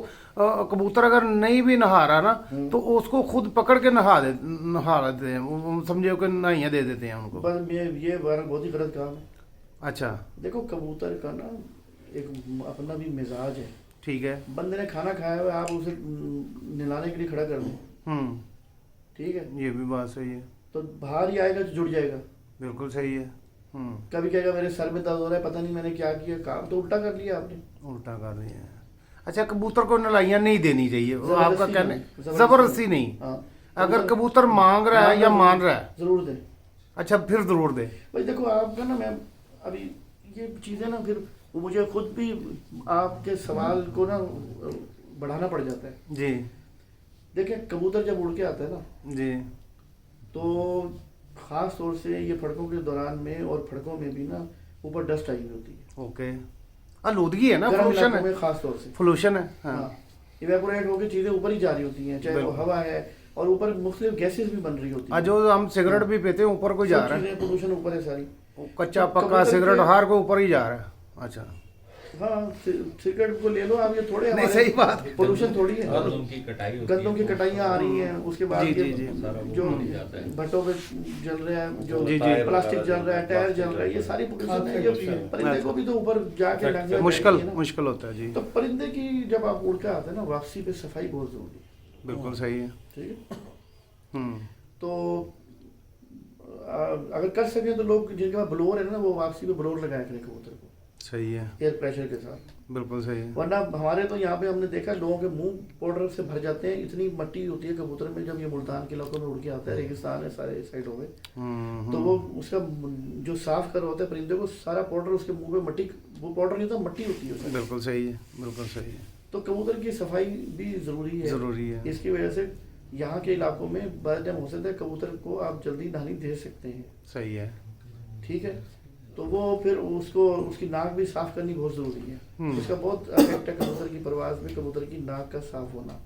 कबूतर अगर नहीं भी नहा रहा ना, तो उसको खुद पकड़ के नहा देते हैं, वो समझे कि नहाइयाँ दे देते हैं उनको। बस ये बहुत ही गलत काम है। अच्छा, देखो कबूतर का ना एक अपना भी मिजाज है। ठीक है, बंदे ने खाना खाया हुआ है, आप उसे नहलाने के लिए खड़ा कर दें, ठीक है, ये भी बात सही है, तो बाहर ही आएगा तो जुड़ जाएगा। बिल्कुल सही है। कभी कहेगा मेरे सर में दर्द हो रहा है, पता नहीं मैंने क्या किया, काम तो उल्टा कर लिया आपने। उल्टा कर दिया है। अच्छा, कबूतर को नलाइयाँ नहीं देनी चाहिए, वो आपका जबरदस्ती कहने नहीं, जबरदस्ती नहीं। हाँ, अगर कबूतर मांग रहा है या मान रहा है, जरूर दें। अच्छा, फिर जरूर दे। भाई देखो आपका ना, मैं अभी ये चीज़ें ना, फिर मुझे खुद भी आपके सवाल को ना बढ़ाना पड़ जाता है। जी, देखिए कबूतर जब उड़ के आता है ना, जी, तो ख़ास तौर से ये फड़कों के दौरान में और फड़कों में भी ना ऊपर डस्ट आई हुई होती है। ओके, आलूदगी है ना, गर्म पोल्यूशन इलाकों है, में ख़ास तौर से पोल्यूशन है। हाँ, हाँ, इवेपोरेट होकर चीज़ें ऊपर ही जा रही होती हैं, चाहे वो बिल्कुल। हवा है, और ऊपर मुख्तलिफ गैसेस भी बन रही होती हैं। जो हम सिगरेट भी पीते हैं ऊपर को जा रहा है, पोल्यूशन ऊपर है सारी। कच्चा तो पक्का कबूतर सिगरेट के- हार को ऊपर ही जा रहा है। अच्छा, हाँ, सिगरेट को ले लो आप, ये थोड़े नहीं, सही बात है। पोल्यूशन थोड़ी है। गंदों की कटाई होती गंदों की है, कटाइयाँ आ रही हैं, उसके बाद जी, ये जी, जी। जो जाता है। भट्टों पे जल रहा है, जो जी, जी। प्लास्टिक जल रहा है, टायर जल रहा है, ये सारी पोल्यूशन है। ये परिंदे को भी तो ऊपर जाके लग जाती है मुश्किल ना। मुश्किल होता है जी, तो परिंदे की जब आप उड़ के आते हैं ना, वापसी पे सफाई बहुत जरूरी है, बिल्कुल सही है। ठीक है। हम्म, तो अगर कर सके तो लोग जिनके पास ब्लोअर है ना, वो वापसी पे ब्लोअर लगाया करें कबूतर को, सही है, एयर प्रेशर के साथ। बिल्कुल सही है। वरना हमारे तो यहाँ पे हमने देखा लोगों के मुंह पाउडर से भर जाते हैं, इतनी मट्टी होती है कबूतर में। जब ये मुल्तान के इलाकों में उड़ के आता है, रेगिस्तान है सारे साइड हो गए, तो वो उसका जो साफ कर होता है परिंदे को, सारा पाउडर उसके मुंह में मट्टी, वो पाउडर नहीं होता, मट्टी होती है उसमें। बिल्कुल सही है, बिल्कुल सही है, तो कबूतर की सफाई भी जरूरी है। जरूरी है। इसकी वजह से यहाँ के इलाकों में बार टाइम हो सकता है कबूतर को आप जल्दी नहानी दे सकते हैं, सही है। ठीक है। तो वो फिर उसको उसकी नाक भी साफ करनी बहुत जरूरी है। इसका बहुत इफेक्ट है कबूतर की परवाज में, कबूतर की नाक का साफ होना।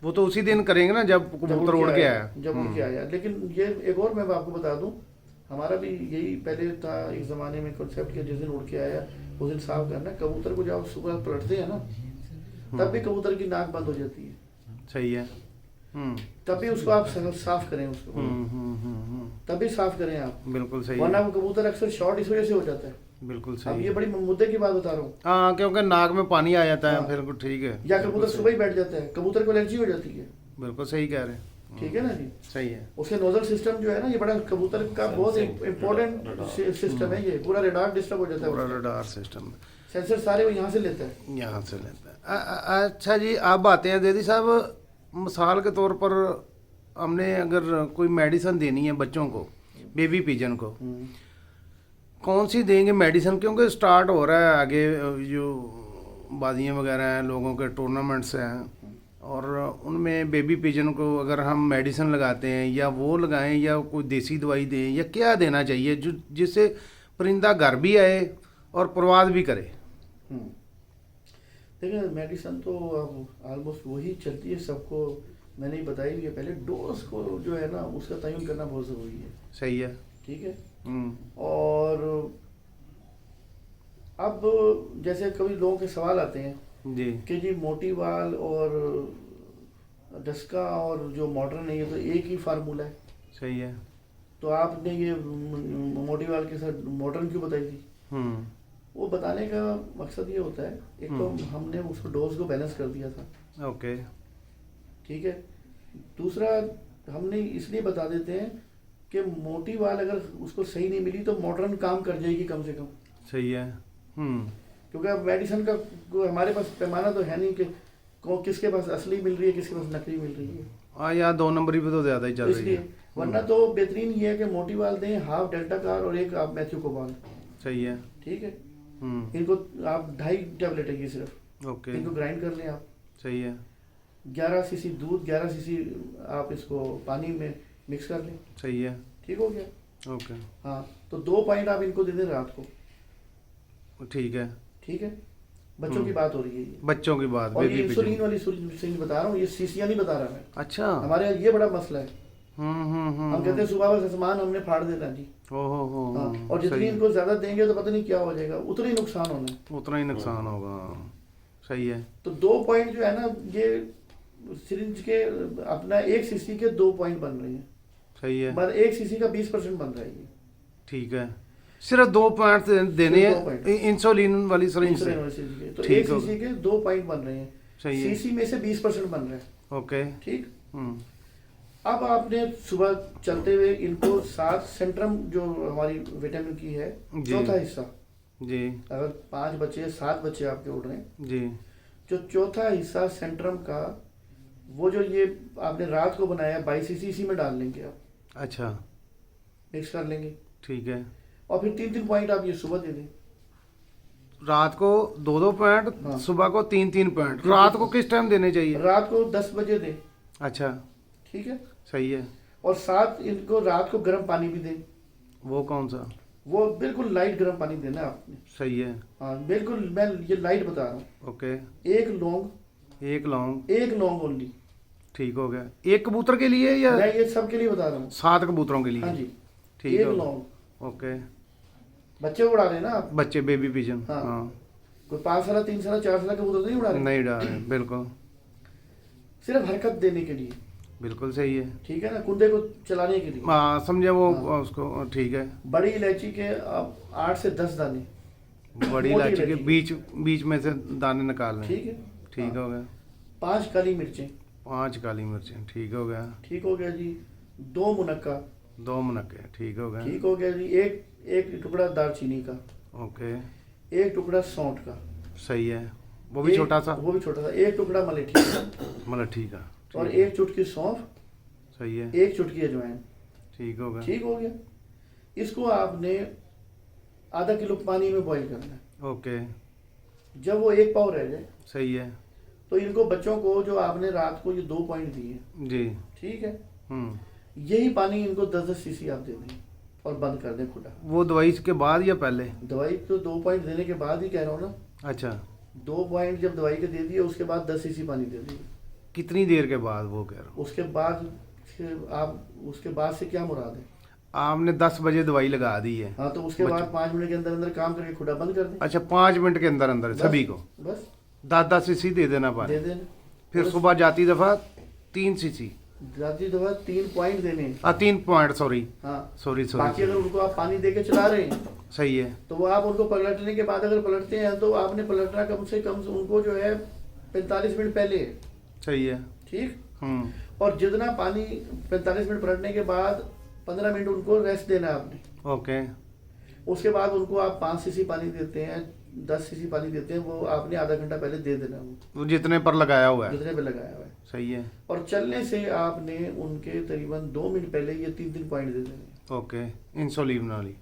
वो तो उसी दिन करेंगे ना जब कबूतर उड़ के आया। जब उड़ के आया। लेकिन ये एक और मैं आपको बता दूं, हमारा भी यही पहले था एक ज़माने में कॉन्सेप्ट के, जिस दिन उड़ के आया उस दिन साफ करना। कबूतर को जब आप सुबह पलटते हैं ना, तब भी कबूतर की नाक बंद हो जाती है, सही है। तब भी उसको आप साफ करें, उसको तब भी साफ करें आप, बिल्कुल सही वरना है, वो कबूतर अक्सर शॉर्ट इस वजह से हो जाता है। बिल्कुल अब सही ये है। बड़ी मुद्दे की बात बता रहा हूँ। हाँ, क्योंकि नाक में पानी आ जाता है, हाँ। फिर ठीक है, या कबूतर सुबह ही बैठ जाता है, कबूतर को एलर्जी हो जाती है, बिल्कुल सही कह रहे हैं। ठीक है ना जी। सही है। उसके नोजल सिस्टम जो है ना, ये बड़ा कबूतर का बहुत इम्पोर्टेंट सिस्टम है। ये पूरा रेडार डिस्टर्ब हो जाता है, पूरा रडार सिस्टम सेंसर सारे वो यहाँ से लेता है। यहाँ से लेता है। अच्छा जी, आप आते हैं दीदी साहब, मिसाल के तौर पर हमने अगर कोई मेडिसिन देनी है बच्चों को, बेबी पिजन को, कौन सी देंगे मेडिसिन? क्योंकि स्टार्ट हो रहा है आगे जो बाजियाँ वगैरह हैं, लोगों के टूर्नामेंट्स हैं, और उनमें बेबी पिजन को अगर हम मेडिसिन लगाते हैं, या वो लगाएं या कोई देसी दवाई दें, या क्या देना चाहिए जो जिससे परिंदा घर भी आए और प्रवास भी करे? देखिए मेडिसिन तो अब ऑलमोस्ट वही चलती है सबको, मैंने ही बताई भी है पहले। डोज को जो है ना उसका तयन करना बहुत ज़रूरी है। सही है। ठीक है। और अब जैसे कभी लोगों के सवाल आते हैं जी कि जी मोटी वाल और डस्का और जो मॉडर्न है ये तो एक ही फार्मूला है, सही है। तो आपने ये मोटी वाल के साथ मॉडर्न क्यों बताई थी? वो बताने का मकसद ये होता है, एक तो हमने उसको डोज को बैलेंस कर दिया था। ओके। ठीक है। दूसरा हमने इसलिए बता देते हैं कि मोटी वाल अगर उसको सही नहीं मिली तो मॉडर्न काम कर जाएगी कम से कम। सही है। क्योंकि अब मेडिसिन का कोई हमारे पास पैमाना तो है नहीं कि किसके पास असली मिल रही है, किसके पास नकली मिल रही है। हाँ, यहाँ 2 नंबरी पे तो ज़्यादा ही चल रही इसलिए है। वरना तो बेहतरीन ये है कि मोटी वाल दें, हाफ डेल्टा कार और एक आप मैथ्यू कोबाल। सही है। ठीक है। इनको आप 2.5 टैबलेट है ये सिर्फ। ओके। इनको ग्राइंड कर लें आप। सही है। 11 सीसी दूध, 11 सीसी आप इसको पानी में मिक्स कर लें। सही है। ठीक हो गया। ओके। हाँ, तो 2 पॉइंट आप इनको दे दें रात को। ठीक है। ठीक है। बच्चों की बात हो रही है ये। बच्चों की बात, और ये बेबी इंसुलिन पिजन। वाली सिरिंज बता रहा हूँ, ये सीसियां नहीं बता रहा मैं। अच्छा। हमारे यहाँ ये बड़ा मसला है। हम कहते हैं सुबह बस सामान हमने फाड़ देना जी। ओहो। हाँ, और जितनी इनको ज्यादा देंगे तो पता नहीं क्या हो जाएगा, उतना ही नुकसान होना है। उतना ही नुकसान होगा। सही है। तो 2 पॉइंट जो है ना, ये सिरिंज के अपना 1 सीसी के 2 पॉइंट बन रहे हैं। सही है। पर 1 सीसी का 20% बन रहा है ये। ठीक है। सिर्फ 2 पॉइंट देने सिर्फ 2 पॉइंट। हैं इंसुलिन वाली सिरिंज से। इंसुलिन वाली सिरिंज के। तो ठीक 1 सीसी के 2 पॉइंट बन रहे हैं। सही है। सीसी में से 20% बन रहा है। ओके। ठीक। अब आपने सुबह चलते हुए इनको 7 सेंट्रम जो हमारी विटामिन की है, जी। चौथा हिस्सा, जी अगर 5 बच्चे 7 बच्चे आपके उड़ रहे हैं, जी, जो चौथा हिस्सा सेंट्रम का, वो जो ये आपने रात को बनाया 22 सीसी, इसी में डाल लेंगे आप, अच्छा मिक्स कर लेंगे। ठीक है। और फिर 3-3 पॉइंट आप ये सुबह दे दें। रात को 2-2 पॉइंट, हाँ। सुबह को 3-3 पॉइंट। रात को किस टाइम देने चाहिए? रात को 10 बजे दें। अच्छा ठीक है। सही है। और साथ इनको रात को गर्म पानी भी दें। वो कौन सा? वो बिल्कुल लाइट गर्म पानी देना है आपने। सही है। हाँ बिल्कुल, मैं ये लाइट बता रहा हूँ। ओके। 1 लौंग, 1 लौंग। 1 लौंग ओनली। ठीक हो गया। 1 कबूतर के लिए या मैं ये सब के लिए बता रहा हूँ। 7 कबूतरों के लिए? हाँ जी। ठीक 1 है। लौंग। ओके। बच्चे उड़ा रहे हैं ना आप? बच्चे बेबी पिजन। हाँ। हाँ। कोई 5 साल 3 साल 4 साल कबूतर नहीं उड़ा रहे, नहीं डाल रहे, बिल्कुल सिर्फ हरकत देने के लिए। बिल्कुल सही है। ठीक है ना, कुंदे को चलाने के लिए। हाँ समझे वो। हाँ। उसको ठीक है। बड़ी इलायची के अब 8 से 10 दाने, बड़ी मोटी इलायची के इलायची। बीच में से दाने निकाल लें। ठीक है। ठीक हाँ। हो गया। 5 काली मिर्चें। 5 काली मिर्चें। ठीक हो गया। ठीक हो गया जी। 2 मुनक्का। 2 मुनक्के। ठीक हो गया। ठीक हो गया जी। एक टुकड़ा दालचीनी का। ओके। 1 टुकड़ा सौंठ का। सही है। वो भी छोटा सा? वो भी छोटा सा। 1 टुकड़ा मलेठी का। मतलब ठीक है। और ठीक है। 1 चुटकी सौंफ। सही है। 1 चुटकी अजवाइन। ठीक हो गया। ठीक हो गया। इसको आपने आधा किलो पानी में बॉईल करना है। ओके। जब वो 1 पाव रह जाए, सही है। तो इनको बच्चों को जो आपने रात को ये 2 पॉइंट दिए, जी। ठीक है, हम्म। यही पानी इनको 10-10 सीसी आप दे दें और बंद कर दें खुला। वो दवाई के बाद या पहले? दवाई तो 2 पॉइंट देने के बाद ही कह रहा हूँ ना। अच्छा। 2 पॉइंट जब दवाई के दे दिए, उसके बाद 10 सीसी पानी दे दिए। कितनी देर के बाद वो कह रहा हूँ? उसके बाद उसके बाद से क्या मुराद है? आपने 10 बजे दवाई लगा दी है। हाँ, तो उसके बाद 5 मिनट के अंदर अंदर काम करके खुला बंद कर दें। अच्छा 5 मिनट के अंदर अंदर बस, सभी को बस 10-10 सीसी दे देना दे पानी। देना। फिर बस सुबह जाती दफा 3 सीसी। जाती दवा 3 पॉइंट देने। 3 पॉइंट। सॉरी हाँ। सॉरी बाकी सॉरी। अगर उनको आप पानी दे के चला रहे हैं, सही है। तो वो आप उनको पलटने के बाद अगर पलटते हैं, तो आपने पलटना कम से कम उनको जो है 45 मिनट पहले है। सही है। ठीक। हम्म। और जितना पानी 45 मिनट पलटने के बाद 15 मिनट उनको रेस्ट देना है आपने। ओके। उसके बाद उनको आप 5 सीसी पानी देते हैं 10 सीसी पानी देते हैं, वो आपने आधा घंटा पहले दे देना है, वो जितने पर लगाया हुआ है। जितने पे लगाया हुआ है। सही है। और चलने से आपने उनके तकरीबन 2 मिनट पहले ये 3 पॉइंट दे देने। ओके, इंसुलिन वाली।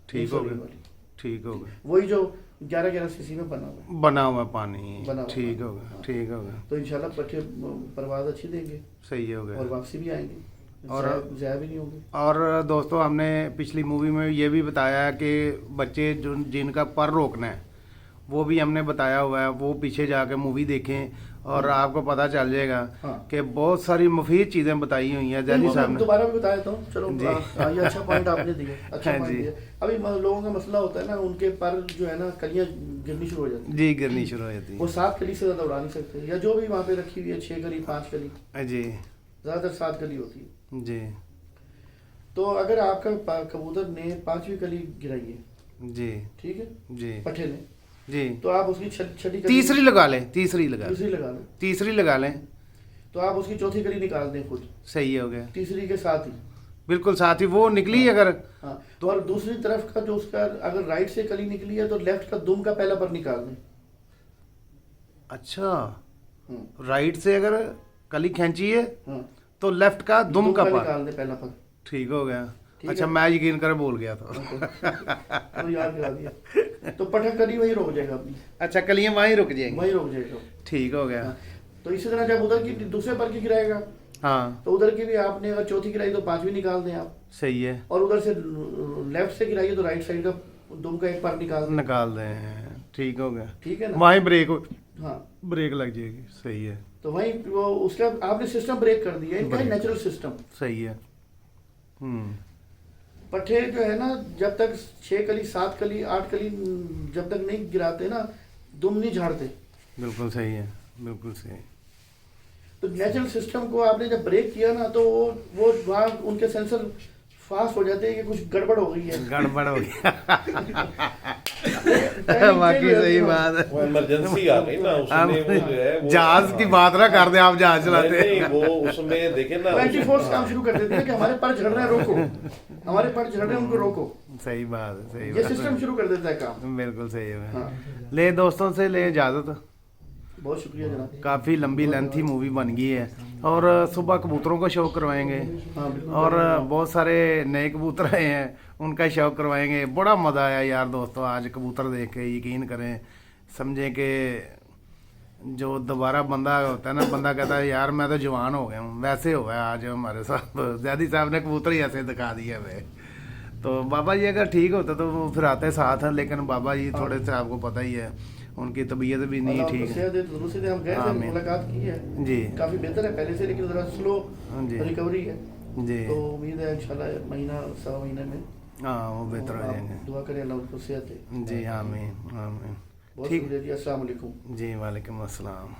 ठीक हो इंसुलिन गया, वाली। ठीक हो गया। वही जो 11 सीसी में बना हुआ है। बना हुआ पानी। बना हुआ ठीक पानी। हो गया, हाँ। ठीक हो गया। तो इंशाल्लाह पट्टे परवाज अच्छी देंगे सही हो और गया। वापसी भी आएंगे और- ज़ाया भी नहीं होंगे। और दोस्तों, हमने पिछली मूवी में ये भी बताया कि बच्चे जो जिनका पर रोकना है वो भी हमने बताया हुआ है, वो पीछे जाके मूवी देखें और आपको पता चल जाएगा हाँ। कि बहुत सारी मुफीद चीज़ें बताई हुई हैं जैदी साहब ने। दोबारा भी बताया था। चलो जी। ये अच्छा पॉइंट आपने दिया, अच्छा हाँ पॉइंट जी। दिया। अभी लोगों का मसला होता है ना, उनके पर जो है ना कलियां गिरनी शुरू हो जाती है। जी, गिरनी शुरू हो जाती वो 7 कली से ज़्यादा उड़ा नहीं सकते, या जो भी वहाँ पे रखी हुई है 6 कली 5 कली, है। जी ज़्यादातर 7 कली होती है। जी तो अगर आपका कबूतर ने 5वीं कली गिराई है, जी ठीक है, जी पट्टे ने, जी। तो आप उसकी छठी कली तीसरी लगा लें, तीसरी लगा लें, तीसरी लगा लें, तीसरी लगा लें। तो आप उसकी चौथी कली निकाल दें खुद, सही हो गया, तीसरी के साथ ही। बिल्कुल साथ ही वो निकली अगर। हाँ, तो और दूसरी तरफ का जो उसका अगर राइट से कली निकली है तो लेफ्ट का दुम का पहला पर निकाल दें। अच्छा, हम्म, राइट से अगर कली खींची है हाँ, तो लेफ्ट का दुम का पर। निकाल दें पहला पर। ठीक हो गया। ठीक अच्छा, है। मैं यकीन कर बोल गया था। तो याद करा दिया। तो पटक कली वही रोक जाएगा अपनी, अच्छा, कलियां वहीं रुक जाएंगी। वही रोक जाएगा। ठीक हो गया। हाँ, तो इसी तरह जब उधर की दूसरे पर की गिराएगा हाँ, तो उधर की भी आपने अगर चौथी गिराई तो 5वीं निकाल दें आप, सही है। और उधर से लेफ्ट से गिराइए तो राइट साइड का दुम का एक पर निकाल दें। निकाल दें। ठीक हो गया। ठीक है ना। वहीं ब्रेक हाँ, ब्रेक लग जाएगी। सही है, तो वही वो उसका आपने सिस्टम ब्रेक कर दिया, इनका ब्रेक। Natural system. सही है। पट्टे जो है ना, जब तक 6 कली 7 कली 8 कली जब तक नहीं गिराते ना, दुम नहीं झाड़ते। बिल्कुल सही है, बिल्कुल सही। तो नेचुरल सिस्टम को आपने जब ब्रेक किया ना, तो वो वहाँ उनके सेंसर फास्ट हो जाते हैं कि कुछ गड़बड़ हो गई है। गड़बड़ हो गया। बाकी सही बात है। वो इमरजेंसी आ गई ना, उसमें वो जो है वो जहाज की बात ना कर दे, आप जहाज चलाते नहीं, हैं। वो उसमें देखे ना 24 काम शुरू कर देते हैं कि हमारे पर झड़ रहे हैं, रोको, हमारे पर झड़ रहे हैं, उनको रोको। सही बात है, सही ये बात सिस्टम शुरू कर देता है काम। है। बिल्कुल सही है। हाँ, ले दोस्तों से ले इजाज़त। बहुत शुक्रिया जनाब। काफ़ी लंबी लेंथी मूवी बन गई है और सुबह कबूतरों को शौक करवाएंगे हाँ, बिल्कुल। और बहुत सारे नए कबूतर आए हैं, उनका शौक करवाएंगे। बड़ा मज़ा आया यार दोस्तों, आज कबूतर देख के यकीन करें, समझें कि जो दोबारा बंदा होता है ना, बंदा कहता है यार मैं तो जवान हो गया हूँ, वैसे हुआ है आज हमारे साथ। जैदी साहब ने कबूतर ही ऐसे दिखा दिया हमें। तो बाबा जी अगर ठीक होता तो वो फिर आते साथ हैं, लेकिन बाबा जी थोड़े से आपको पता ही है, उनकी तबीयत भी नहीं अल्लाह ठीक उनको है। सेहत दे, तंदुरुस्ती दे। हम गए थे, आमीन। मुलाकात की है, जी काफी बेहतर है पहले से, लेकिन जरा स्लो जी रिकवरी है। जी। तो उम्मीद है इंशाल्लाह महीना 1.25 महीने में हाँ, वो बेहतर हो आप जाएंगे। दुआ करें अल्लाह उनको सेहत दे। जी आमीन आमीन। बहुत ठीक। शुक्रिया जी। अस्सलाम वालेकुम। जी वालेकुम अस्सलाम।